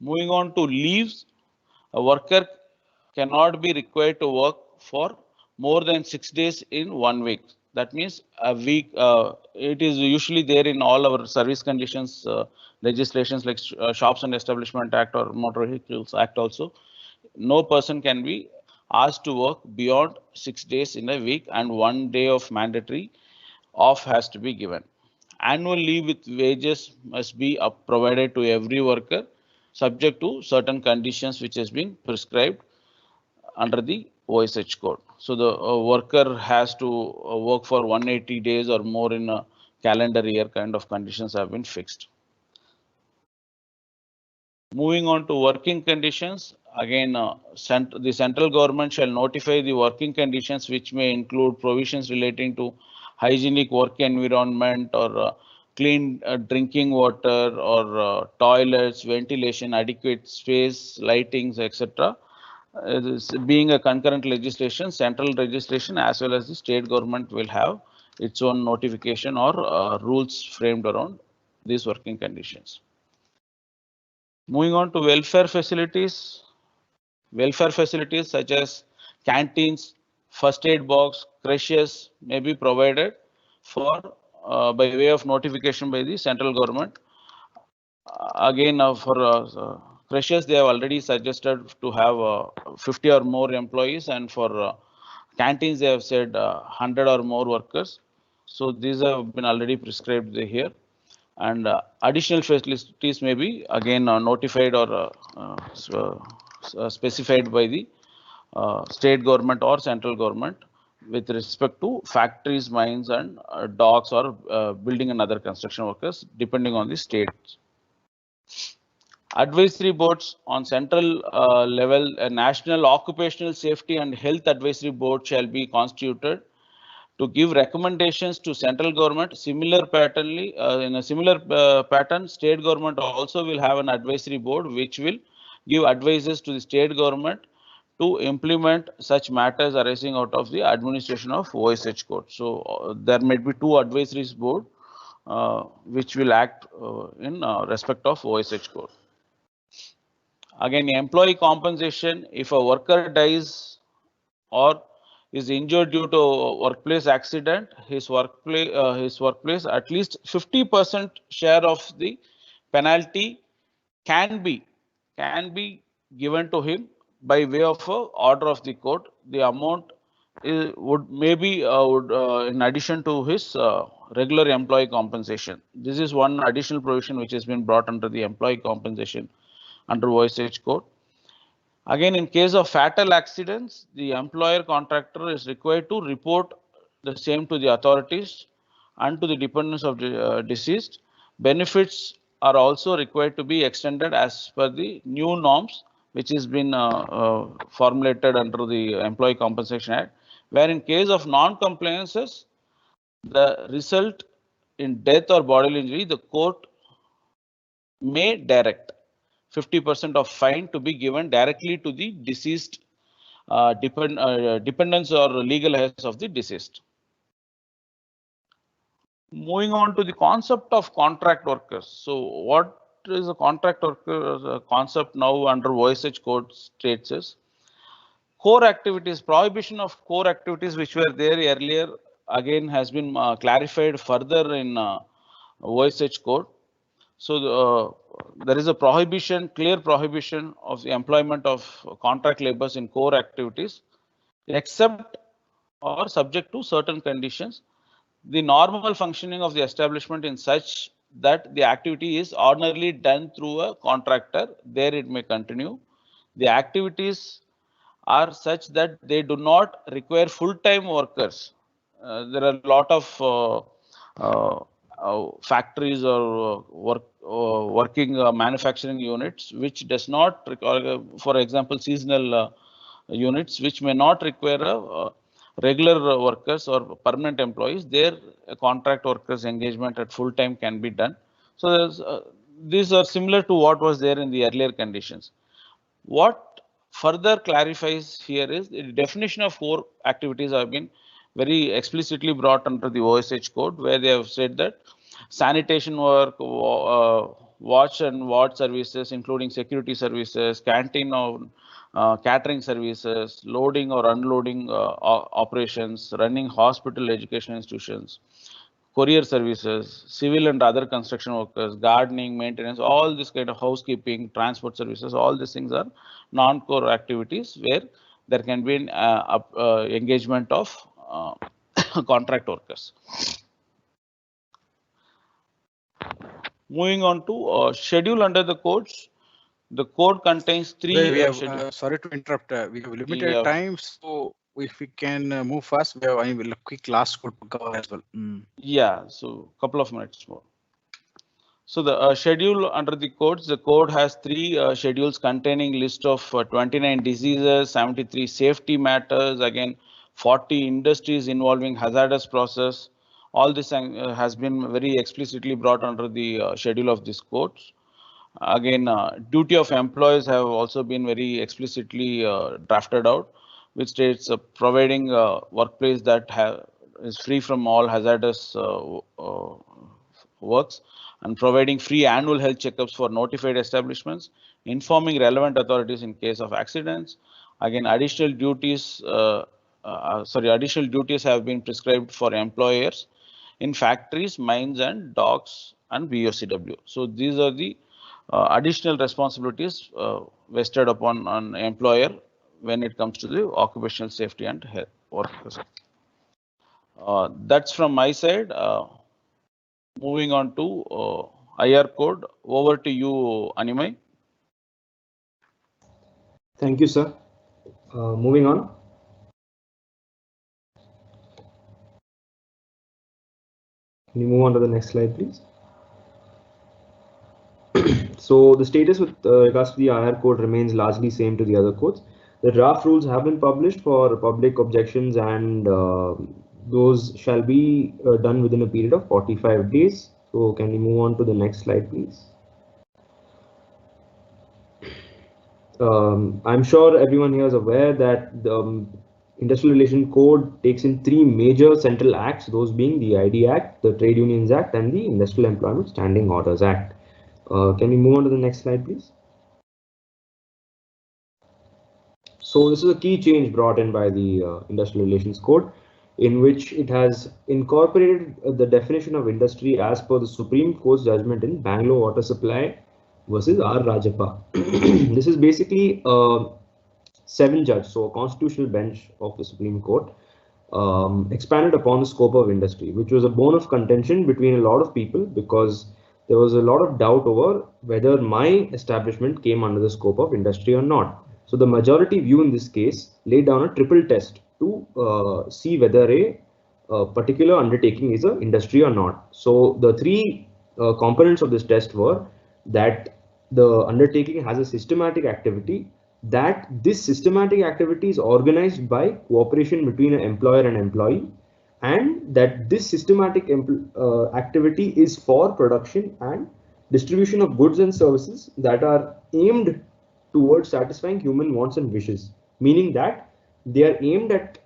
Speaker 2: Moving on to leaves, a worker cannot be required to work for more than 6 days in 1 week. That means a week. It is usually there in all our service conditions legislations like Shops and Establishment Act or Motor Vehicles Act also. No person can be asked to work beyond 6 days in a week, and 1 day of mandatory off has to be given. Annual leave with wages must be provided to every worker subject to certain conditions which has been prescribed under the OSH code. So the worker has to work for 180 days or more in a calendar year kind of conditions have been fixed. Moving on to working conditions, again the central government shall notify the working conditions which may include provisions relating to hygienic work environment or clean drinking water or toilets, ventilation, adequate space, lightings, etc. Being a concurrent legislation, central legislation as well as the state government will have its own notification or rules framed around these working conditions. Moving on to welfare facilities such as canteens, first aid box, creches may be provided for by way of notification by the central government. Again, for creches, they have already suggested to have 50 or more employees, and for canteens, they have said 100 or more workers. So these have been already prescribed here. And additional facilities may be again notified or specified by the state government or central government with respect to factories, mines, and docks or building and other construction workers, depending on the state. Advisory boards on central level, a National Occupational Safety and Health Advisory Board shall be constituted to give recommendations to central government. Similar patternly, in a similar pattern, state government also will have an advisory board which will give advices to the state government to implement such matters arising out of the administration of OSH code. So there might be two advisories board which will act in respect of OSH code. Again, employee compensation, if a worker dies or is injured due to workplace accident, his workplace at least 50% share of the penalty can be given to him by way of order of the court. The amount would in addition to his regular employee compensation. This is one additional provision which has been brought under the employee compensation under OSH code. Again, in case of fatal accidents, the employer contractor is required to report the same to the authorities and to the dependents of the deceased. Benefits are also required to be extended as per the new norms which has been formulated under the Employee Compensation Act, where in case of non-compliances, the result in death or bodily injury, the court may direct 50% of fine to be given directly to the deceased dependents or legal heirs of the deceased. Moving on to the concept of contract workers. So what is a contract worker concept now under OSH code states is core activities, prohibition of core activities which were there earlier again has been clarified further in OSH code. So there is a prohibition, clear prohibition of the employment of contract laborers in core activities, except or subject to certain conditions. The normal functioning of the establishment in such that the activity is ordinarily done through a contractor, there it may continue. The activities are such that they do not require full-time workers. There are a lot of factories or working manufacturing units which does not require, for example, seasonal units which may not require a regular workers or permanent employees, their contract workers engagement at full time can be done. So these are similar to what was there in the earlier conditions. What further clarifies here is the definition of core activities have been very explicitly brought under the OSH code, where they have said that sanitation work, watch and ward services, including security services, canteen or catering services, loading or unloading operations, running hospital education institutions, courier services, civil and other construction workers, gardening, maintenance, all this kind of housekeeping, transport services, all these things are non-core activities where there can be an engagement of contract workers. Moving on to schedule under the codes. The code contains three.
Speaker 1: We have, sorry to interrupt. We have limited time, so if we can move fast, we have a quick last code to cover as well.
Speaker 2: Yeah, so couple of minutes more. So the schedule under the codes, the code has three schedules containing list of 29 diseases, 73 safety matters, again 40 industries involving hazardous process. All this has been very explicitly brought under the schedule of this codes. Again, duty of employees have also been very explicitly drafted out, which states providing workplace that is free from all hazardous works, and providing free annual health checkups for notified establishments, informing relevant authorities in case of accidents. Again, additional duties have been prescribed for employers in factories, mines, and docks and BOCW. So these are the additional responsibilities vested upon an employer when it comes to the occupational safety and health workers. That's from my side. Moving on to IR code. Over to you, Animai.
Speaker 3: Thank you, sir. Moving on. Can you move on to the next slide, please? So the status with regards to the IR code remains largely same to the other codes. The draft rules have been published for public objections, and those shall be done within a period of 45 days. So can we move on to the next slide, please? I'm sure everyone here is aware that the Industrial Relation Code takes in three major central acts, those being the ID Act, the Trade Unions Act, and the Industrial Employment Standing Orders Act. Can we move on to the next slide, please? So this is a key change brought in by the Industrial Relations Code, in which it has incorporated the definition of industry as per the Supreme Court's judgment in Bangalore Water Supply versus R. Rajappa. This is basically a 7-judge, so a constitutional bench of the Supreme Court, expanded upon the scope of industry, which was a bone of contention between a lot of people, because there was a lot of doubt over whether my establishment came under the scope of industry or not. So the majority view in this case laid down a triple test to see whether a particular undertaking is an industry or not. So the three components of this test were that the undertaking has a systematic activity, that this systematic activity is organized by cooperation between an employer and employee, and that this systematic activity is for production and distribution of goods and services that are aimed towards satisfying human wants and wishes, meaning that they are aimed at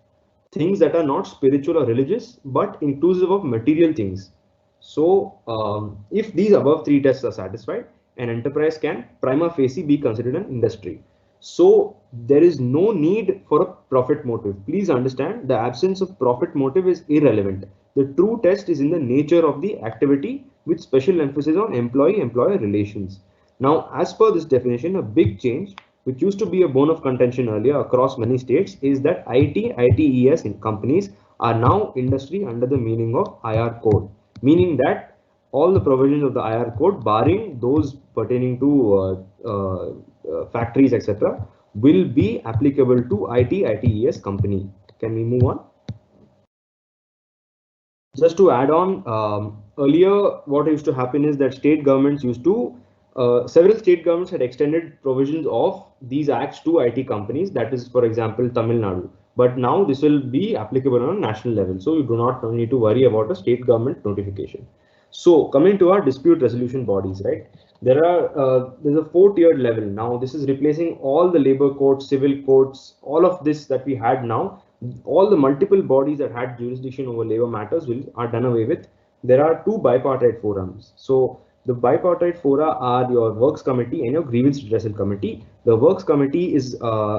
Speaker 3: things that are not spiritual or religious, but inclusive of material things. So if these above three tests are satisfied, an enterprise can prima facie be considered an industry. So there is no need for a profit motive. Please understand, the absence of profit motive is irrelevant. The true test is in the nature of the activity, with special emphasis on employee-employer relations. Now, as per this definition, a big change, which used to be a bone of contention earlier across many states, is that ITES companies are now industry under the meaning of IR code, meaning that all the provisions of the IR code, barring those pertaining to factories, etc., will be applicable to ITES company. Can we move on? Just to add on, earlier what used to happen is that state governments used to, several state governments had extended provisions of these acts to IT companies. That is, for example, Tamil Nadu. but now this will be applicable on a national level. So you do not need to worry about a state government notification. So coming to our dispute resolution bodies, right? There's a 4-tiered level. Now this is replacing all the labor courts, civil courts, all of this that we had now. All the multiple bodies that had jurisdiction over labor matters are done away with. There are 2 bipartite forums. So the bipartite fora are your works committee and your grievance redressal committee. The works committee is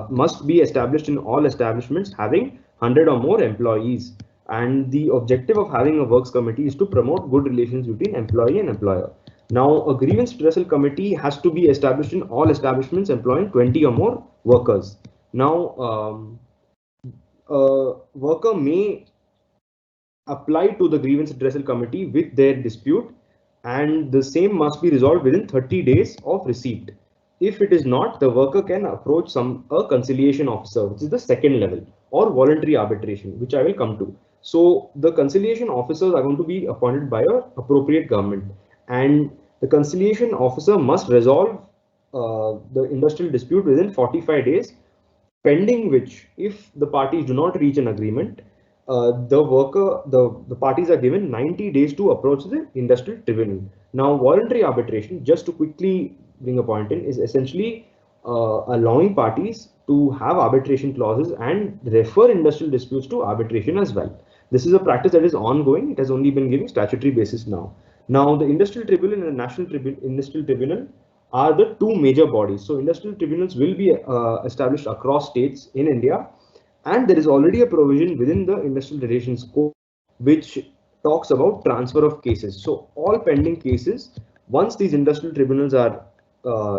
Speaker 3: must be established in all establishments having 100 or more employees. And the objective of having a works committee is to promote good relations between employee and employer. Now, a grievance redressal committee has to be established in all establishments employing 20 or more workers. Now, a worker may apply to the grievance redressal committee with their dispute, and the same must be resolved within 30 days of receipt. If it is not, the worker can approach a conciliation officer, which is the second level, or voluntary arbitration, which I will come to. So the conciliation officers are going to be appointed by an appropriate government, and the conciliation officer must resolve the industrial dispute within 45 days, pending which, if the parties do not reach an agreement, the parties are given 90 days to approach the industrial tribunal. Now, voluntary arbitration, just to quickly bring a point in, is essentially allowing parties to have arbitration clauses and refer industrial disputes to arbitration as well. This is a practice that is ongoing. It has only been giving statutory basis now. Now, the industrial tribunal and the national industrial tribunal are the 2 major bodies. So industrial tribunals will be established across states in India. And there is already a provision within the Industrial Relations Code which talks about transfer of cases. So all pending cases, once these industrial tribunals are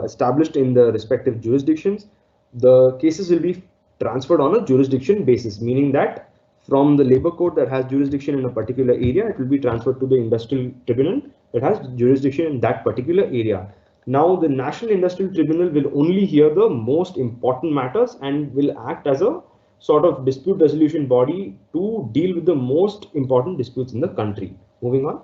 Speaker 3: established in the respective jurisdictions, the cases will be transferred on a jurisdiction basis, meaning that from the labor court that has jurisdiction in a particular area, it will be transferred to the industrial tribunal that has jurisdiction in that particular area. Now, the National Industrial Tribunal will only hear the most important matters and will act as a sort of dispute resolution body to deal with the most important disputes in the country. Moving on.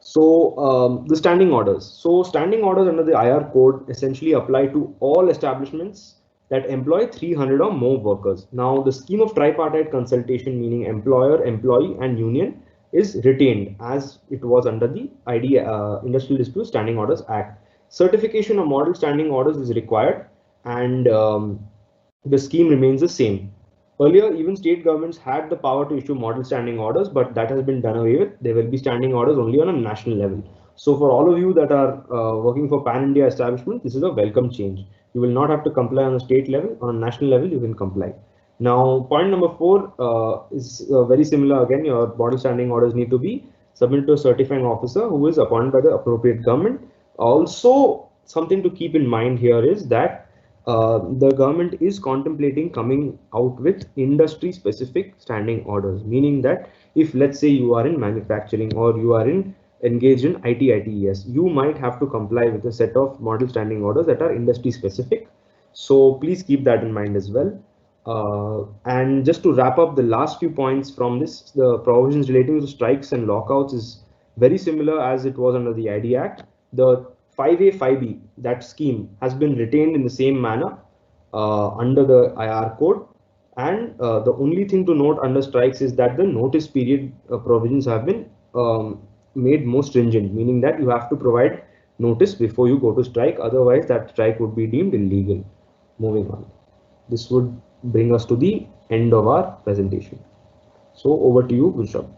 Speaker 3: So the standing orders. So standing orders under the IR code essentially apply to all establishments that employ 300 or more workers. Now, the scheme of tripartite consultation, meaning employer, employee, and union, is retained as it was under the Industrial Dispute Standing Orders Act. Certification of model standing orders is required, and the scheme remains the same. Earlier, even state governments had the power to issue model standing orders, but that has been done away with. There will be standing orders only on a national level. So for all of you that are working for Pan-India establishment, this is a welcome change. You will not have to comply on a state level. On a national level, you can comply. Now, point number 4 is very similar. Again, your model standing orders need to be submitted to a certifying officer who is appointed by the appropriate government. Also, something to keep in mind here is that the government is contemplating coming out with industry specific standing orders, meaning that if, let's say, you are in manufacturing or you are engaged in IT/ITES, you might have to comply with a set of model standing orders that are industry specific. So please keep that in mind as well. And just to wrap up the last few points from this, the provisions relating to strikes and lockouts is very similar as it was under the ID Act. The 5A, 5B, that scheme has been retained in the same manner under the IR code. And the only thing to note under strikes is that the notice period provisions have been made more stringent, meaning that you have to provide notice before you go to strike. Otherwise, that strike would be deemed illegal. Moving on. This would bring us to the end of our presentation. So over to you, Vishal.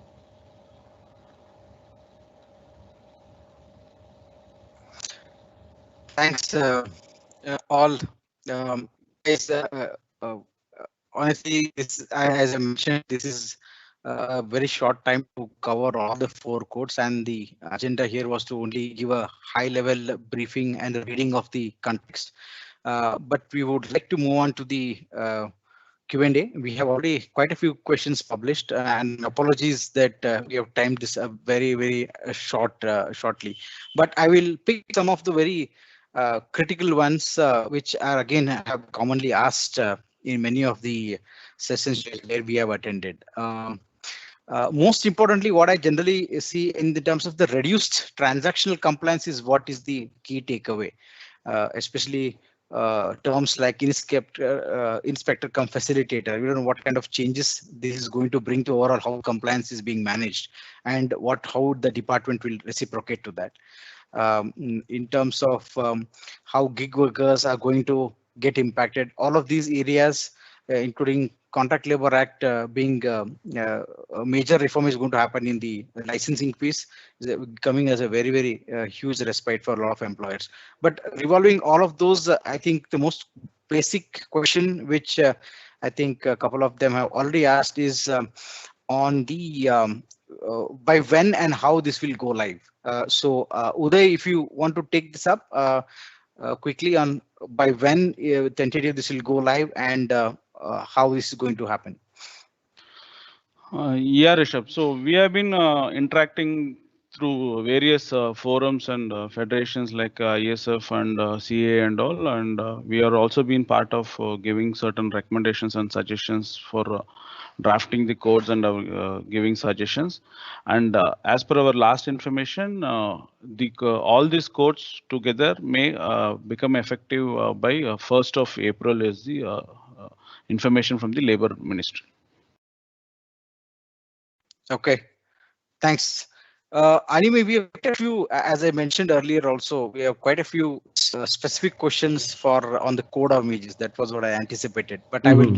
Speaker 1: Thanks, all. Guys, honestly, as I mentioned, this is a very short time to cover all the 4 codes, and the agenda here was to only give a high-level briefing and a reading of the context. But we would like to move on to the Q&A. We have already quite a few questions published, and apologies that we have timed this very shortly. But I will pick some of the very critical ones, which are again have commonly asked in many of the sessions where we have attended. Most importantly, what I generally see in the terms of the reduced transactional compliance is what is the key takeaway. especially terms like inspector come facilitator. We don't know what kind of changes this is going to bring to overall how compliance is being managed, and how the department will reciprocate to that. In terms of how gig workers are going to get impacted, all of these areas, including Contract Labor Act being a major reform is going to happen in the licensing piece, is coming as a very, very huge respite for a lot of employers. But revolving all of those, I think the most basic question, which I think a couple of them have already asked, is on the by when and how this will go live. So Uday, if you want to take this up quickly on by when tentative this will go live and how this is going to happen.
Speaker 2: Yeah, Rishabh. So we have been interacting through various forums and federations like ISF and CA and all, and we are also been part of giving certain recommendations and suggestions for drafting the codes and giving suggestions. And as per our last information, all these codes together may become effective by 1st of April is the information from the Labour Ministry.
Speaker 1: Okay, thanks. Anime, we have quite a few, as I mentioned earlier also, we have quite a few specific questions for on the code of images. That was what I anticipated, but I will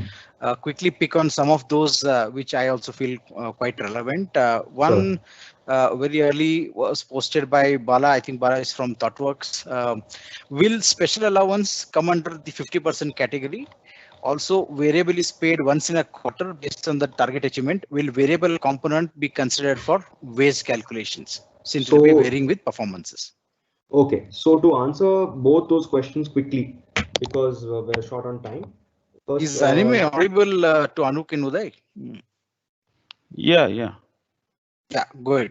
Speaker 1: quickly pick on some of those which I also feel quite relevant. One very early was posted by Bala. I think Bala is from ThoughtWorks. Will special allowance come under the 50% category? Also, variable is paid once in a quarter based on the target achievement. Will variable component be considered for wage calculations, since it will be varying with performances?
Speaker 3: Okay, so to answer both those questions quickly, because we're short on time.
Speaker 1: First, is Anime audible to Anuk and Uday?
Speaker 2: Yeah,
Speaker 3: go ahead.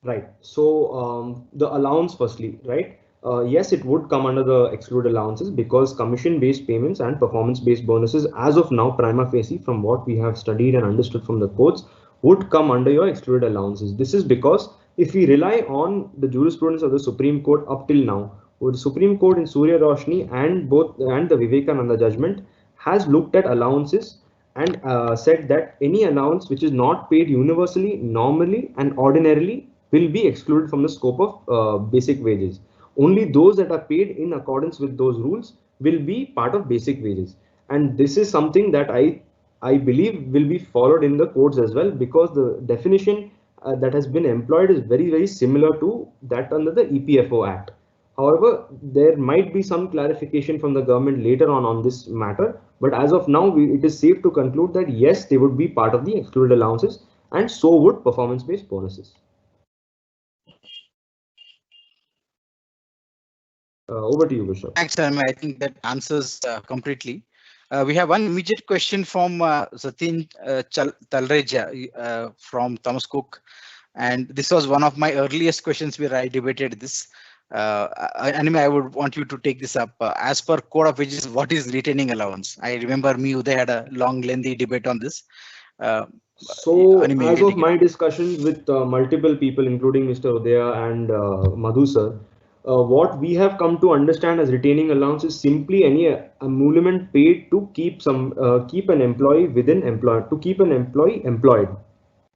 Speaker 3: Right. So the allowance firstly, right? Yes, it would come under the excluded allowances because commission-based payments and performance-based bonuses, as of now, prima facie, from what we have studied and understood from the codes, would come under your excluded allowances. This is because if we rely on the jurisprudence of the Supreme Court up till now, the Supreme Court in Surya Roshni and the Vivekananda judgment has looked at allowances and said that any allowance which is not paid universally, normally, and ordinarily will be excluded from the scope of basic wages. Only those that are paid in accordance with those rules will be part of basic wages. And this is something that I believe will be followed in the codes as well, because the definition that has been employed is very, very similar to that under the EPFO Act. However, there might be some clarification from the government later on this matter. But as of now, it is safe to conclude that yes, they would be part of the excluded allowances, and so would performance-based bonuses. Over to you, Bishop.
Speaker 1: Thanks, Anime. I think that answers completely. We have one immediate question from Satin Talreja from Thomas Cook. And this was one of my earliest questions where I debated this. Anime, I would want you to take this up. As per Code of Wages, what is retaining allowance? I remember Uday had a long, lengthy debate on this.
Speaker 3: So, Anime, as of my discussion with multiple people, including Mr. Udaya and Madhu sir, what we have come to understand as retaining allowance is simply any emolument paid to keep an employee employed,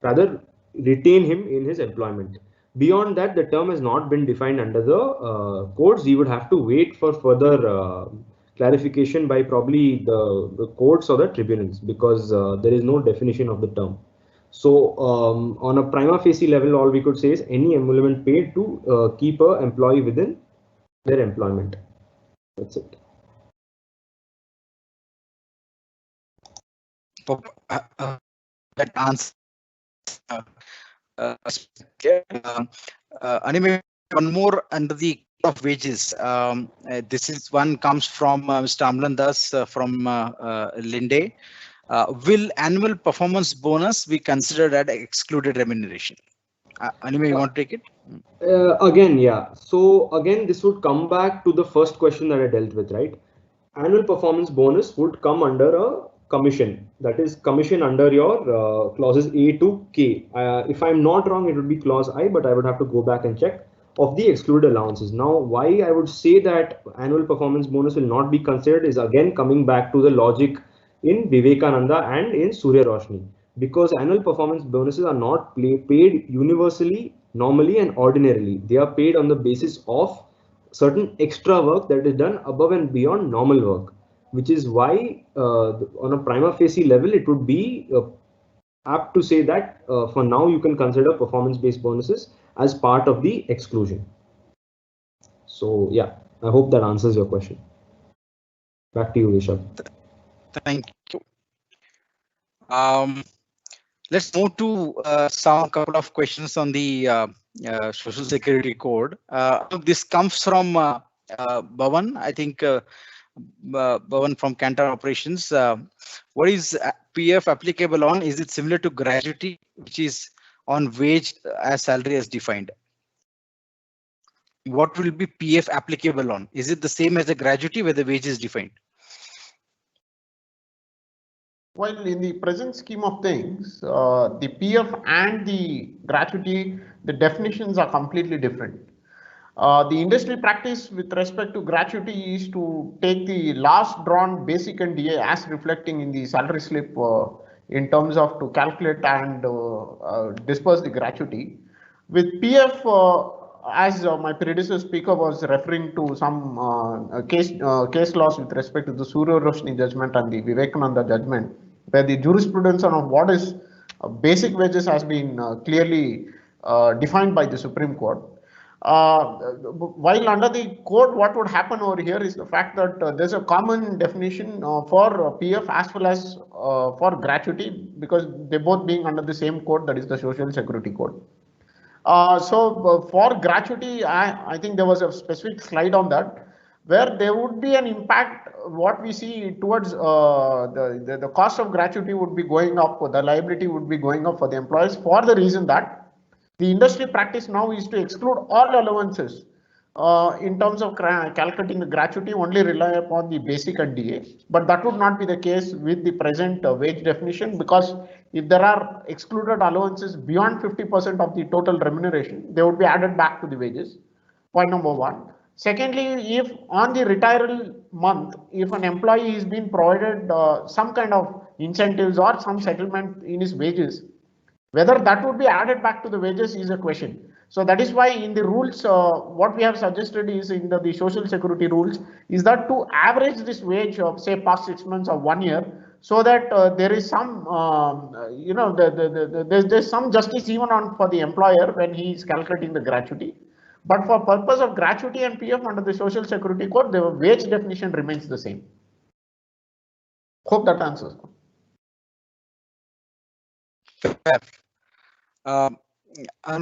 Speaker 3: rather retain him in his employment. Beyond that, the term has not been defined under the codes. We would have to wait for further clarification by probably the courts or the tribunals, because there is no definition of the term. So on a prima facie level, all we could say is any emolument paid to keep an employee within their employment. That's it.
Speaker 1: That answer. Anime, one more under the Code of Wages. This is one comes from Mr. Amlan Das from Linde. Will annual performance bonus be considered as excluded remuneration? Anime, you want to take it?
Speaker 3: Again, yeah. So again, this would come back to the first question that I dealt with, right? Annual performance bonus would come under a commission, that is commission under your clauses A to K. If I'm not wrong, it would be clause I, but I would have to go back and check. of the excluded allowances. Now, why I would say that annual performance bonus will not be considered is again coming back to the logic in Vivekananda and in Surya Roshni, because annual performance bonuses are not paid universally, normally and ordinarily. They are paid on the basis of certain extra work that is done above and beyond normal work, which is why on a prima facie level it would be apt to say that for now you can consider performance-based bonuses as part of the exclusion. So yeah, I hope that answers your question. Back to you, Rishabh.
Speaker 1: Thank you. Let's move to some couple of questions on the Social Security Code. This comes from Bhavan, I think. Bhavan from Cantor Operations. What is PF applicable on? Is it similar to gratuity, which is on wage as salary as defined? What will be PF applicable on? Is it the same as the gratuity where the wage is defined?
Speaker 5: Well, in the present scheme of things, the PF and the gratuity, the definitions are completely different. The industry practice with respect to gratuity is to take the last drawn basic and DA as reflecting in the salary slip in terms of to calculate and disperse the gratuity. With PF, as my predecessor speaker was referring to some case laws with respect to the Surya Roshni judgment and the Vivekananda judgment, where the jurisprudence on what is basic wages has been clearly defined by the Supreme Court. While under the code, what would happen over here is the fact that there's a common definition for PF as well as for gratuity, because they both being under the same code, that is the Social Security Code. For gratuity, I think there was a specific slide on that, where there would be an impact. What we see towards the cost of gratuity would be going up, the liability would be going up for the employers, for the reason that the industry practice now is to exclude all allowances in terms of calculating the gratuity, only rely upon the basic and DA. But that would not be the case with the present wage definition, because if there are excluded allowances beyond 50% of the total remuneration, they would be added back to the wages. Point number one. Secondly, if on the retirement month, if an employee is being provided some kind of incentives or some settlement in his wages, whether that would be added back to the wages is a question. So that is why in the rules, what we have suggested is in the Social Security rules is that to average this wage of say past 6 months or 1 year, so that there is some, there's some justice even on for the employer when he is calculating the gratuity. But for purpose of gratuity and PF under the Social Security Code, the wage definition remains the same. Hope that answers.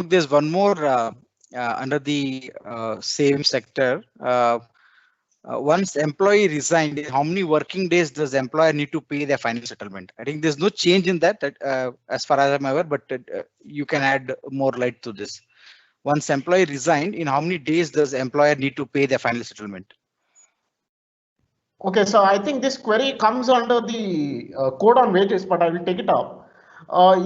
Speaker 1: There's one more under the same sector. Once employee resigned, how many working days does the employer need to pay their final settlement? I think there's no change in that as far as I'm aware, but you can add more light to this. Once employee resigned, in how many days does the employer need to pay their final settlement?
Speaker 5: Okay, so I think this query comes under the code on wages, but I will take it up.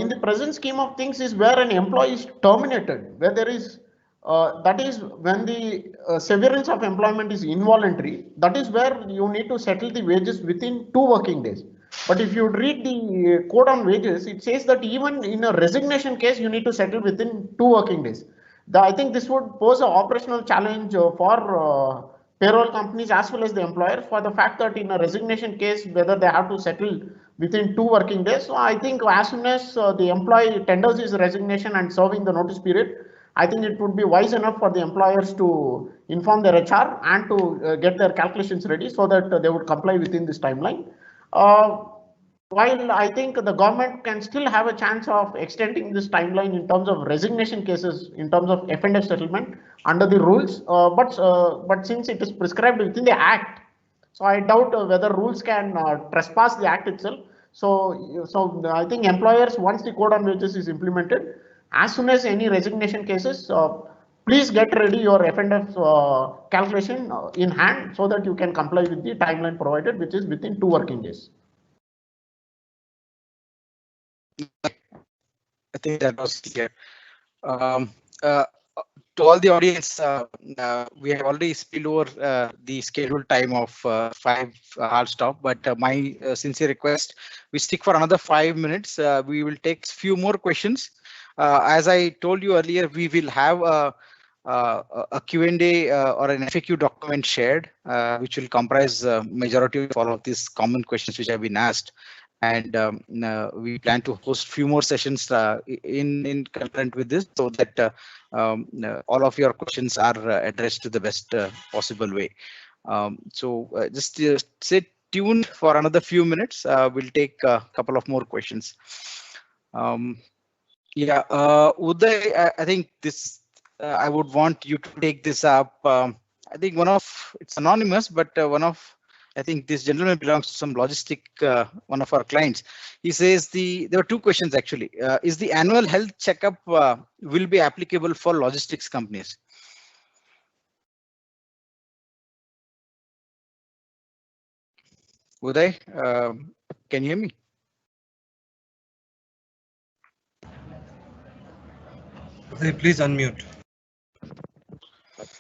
Speaker 5: In the present scheme of things is where an employee is terminated, where there is, that is when the severance of employment is involuntary, that is where you need to settle the wages within 2 working days. But if you read the code on wages, it says that even in a resignation case, you need to settle within 2 working days. I think this would pose an operational challenge for payroll companies as well as the employer, for the fact that in a resignation case, whether they have to settle within 2 working days. So I think as soon as the employee tenders his resignation and serving the notice period, I think it would be wise enough for the employers to inform their HR and to get their calculations ready so that they would comply within this timeline. While I think the government can still have a chance of extending this timeline in terms of resignation cases, in terms of F&F settlement under the rules, but since it is prescribed within the Act, so I doubt whether rules can trespass the Act itself. So I think employers, once the code on wages is implemented, as soon as any resignation cases, please get ready your F&F calculation in hand so that you can comply with the timeline provided, which is within 2 working days.
Speaker 1: I think that was clear. to all the audience, we have already spilled over the scheduled time of 5 hard stop, but my sincere request, we stick for another 5 minutes. We will take few more questions. As I told you earlier, we will have a Q&A or an FAQ document shared, which will comprise majority of all of these common questions which have been asked. And we plan to host few more sessions in concurrent with this, so that all of your questions are addressed to the best possible way. Just stay tuned for another few minutes. We'll take a couple of more questions. Yeah, Uday, I think this, I would want you to take this up. I think it's anonymous, but I think this gentleman belongs to some logistic, one of our clients. He says there are two questions actually. Is the annual health checkup will be applicable for logistics companies? Uday, can you hear me?
Speaker 4: Please unmute.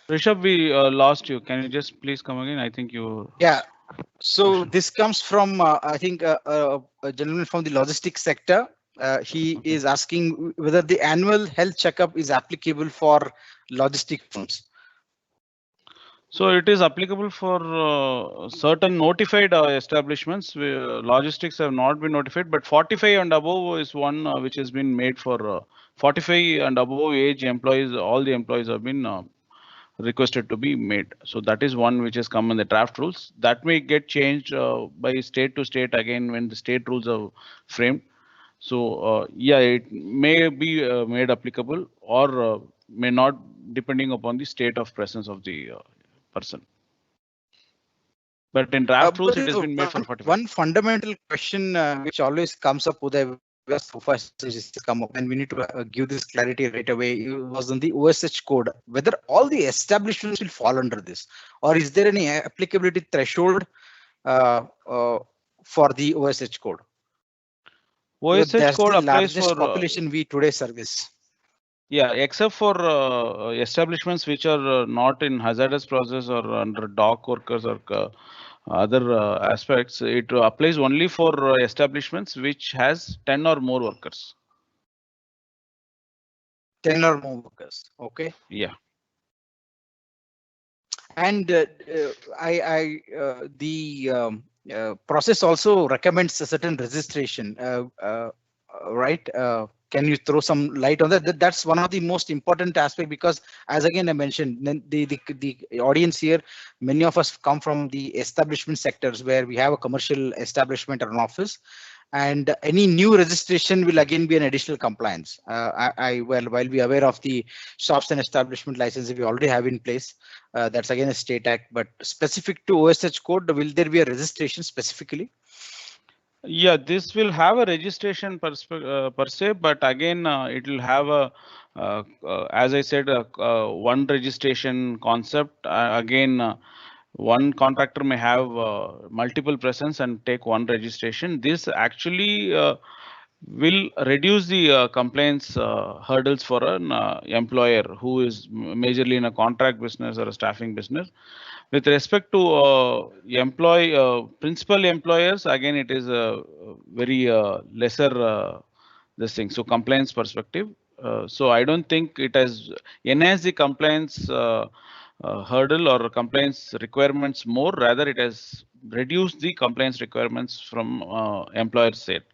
Speaker 2: Rishabh, we lost you. Can you just please come again? I think you.
Speaker 1: Yeah. So this comes from, I think, a gentleman from the logistics sector. He is asking whether the annual health checkup is applicable for logistic firms.
Speaker 2: So it is applicable for certain notified establishments. Logistics have not been notified, but 45 and above is one which has been made for 45 and above age employees. All the employees have been requested to be made. So that is one which has come in the draft rules. That may get changed by state to state again when the state rules are framed. So yeah, it may be made applicable or may not, depending upon the state of presence of the person. But in draft rules, it has been made for 45.
Speaker 1: One fundamental question which always comes up, Uday, so far has come up, and we need to give this clarity right away. It was on the OSH code, whether all the establishments will fall under this, or is there any applicability threshold for the OSH code?
Speaker 2: OSH code applies for
Speaker 1: population we today service.
Speaker 2: Yeah, except for establishments which are not in hazardous process or under dock workers or other aspects, it applies only for establishments which has 10 or more workers.
Speaker 1: 10 or more workers. Okay.
Speaker 2: Yeah.
Speaker 1: And process also recommends a certain registration, right? Can you throw some light on that? That's one of the most important aspects, because as again I mentioned, the audience here, many of us come from the establishment sectors where we have a commercial establishment or an office, and any new registration will again be an additional compliance. While we are aware of the shops and establishment licenses we already have in place, that's again a state act, but specific to OSH code, will there be a registration specifically?
Speaker 2: Yeah, this will have a registration per se, but again, it will have a, as I said, one registration concept. Again, one contractor may have multiple presence and take one registration. This actually will reduce the compliance hurdles for an employer who is majorly in a contract business or a staffing business. With respect to principal employers, again, it is a very lesser this thing. So compliance perspective. So I don't think it has enhanced the compliance hurdle or compliance requirements more. Rather, it has reduced the compliance requirements from employer's side.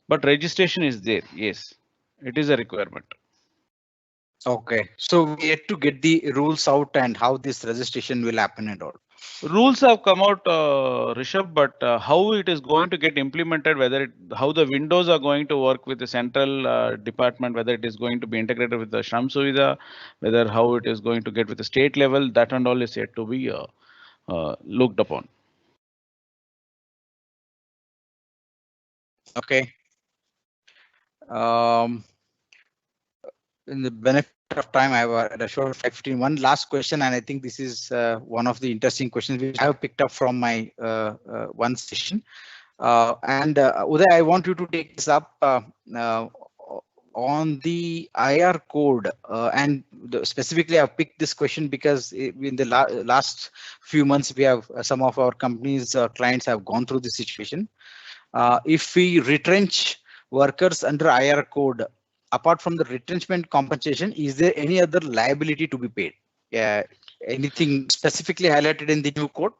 Speaker 2: But registration is there. Yes, it is a requirement.
Speaker 1: Okay, so we yet to get the rules out and how this registration will happen and all.
Speaker 2: Rules have come out, Rishabh, but how it is going to get implemented, how the windows are going to work with the central department, whether it is going to be integrated with the Shram Suvidha, whether how it is going to get with the state level, that and all is yet to be looked upon.
Speaker 1: Okay. In the benefit of time, I have a short 15. One last question, and I think this is one of the interesting questions which I have picked up from my one session. And Uday, I want you to take this up. on the IR code, and specifically I've picked this question because in the last few months we have some of our companies clients have gone through this situation. If we retrench workers under IR code, apart from the retrenchment compensation, is there any other liability to be paid? Anything specifically highlighted in the new code?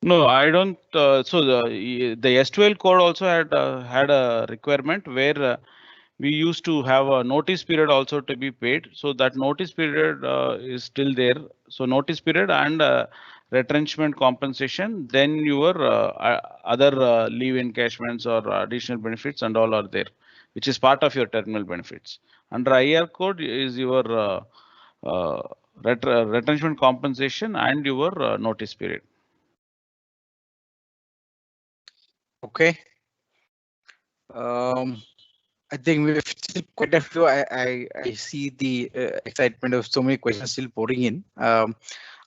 Speaker 2: No, I don't. So the S12 code also had a requirement where we used to have a notice period also to be paid. So that notice period is still there. So notice period and retrenchment compensation, then your other leave encashments or additional benefits and all are there, which is part of your terminal benefits. Under IR code is your retrenchment compensation and your notice period.
Speaker 1: Okay. I think we have still quite a few. I see the excitement of so many questions still pouring in.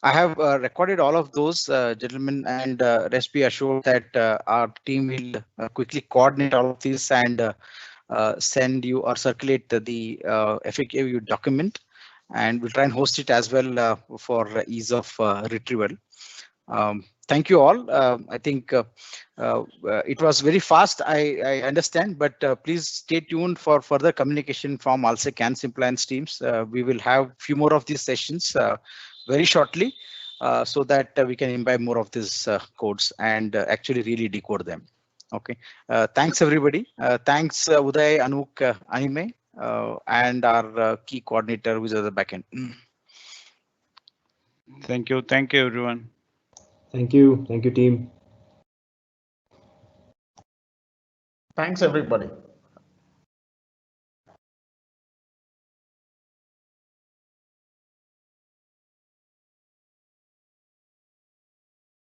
Speaker 1: I have recorded all of those, gentlemen, and rest be assured that our team will quickly coordinate all of this and send you or circulate the FAQ document, and we'll try and host it as well for ease of retrieval. Thank you all. I think it was very fast, I understand, but please stay tuned for further communication from ALSEC and Simpliance teams. We will have few more of these sessions very shortly so that we can imbibe more of these codes and actually really decode them. Okay. Thanks, everybody. Thanks, Uday, Anouk, Anime, and our key coordinator, who is at the backend.
Speaker 2: Thank you. Thank you, everyone.
Speaker 3: Thank you. Thank you, team.
Speaker 5: Thanks, everybody.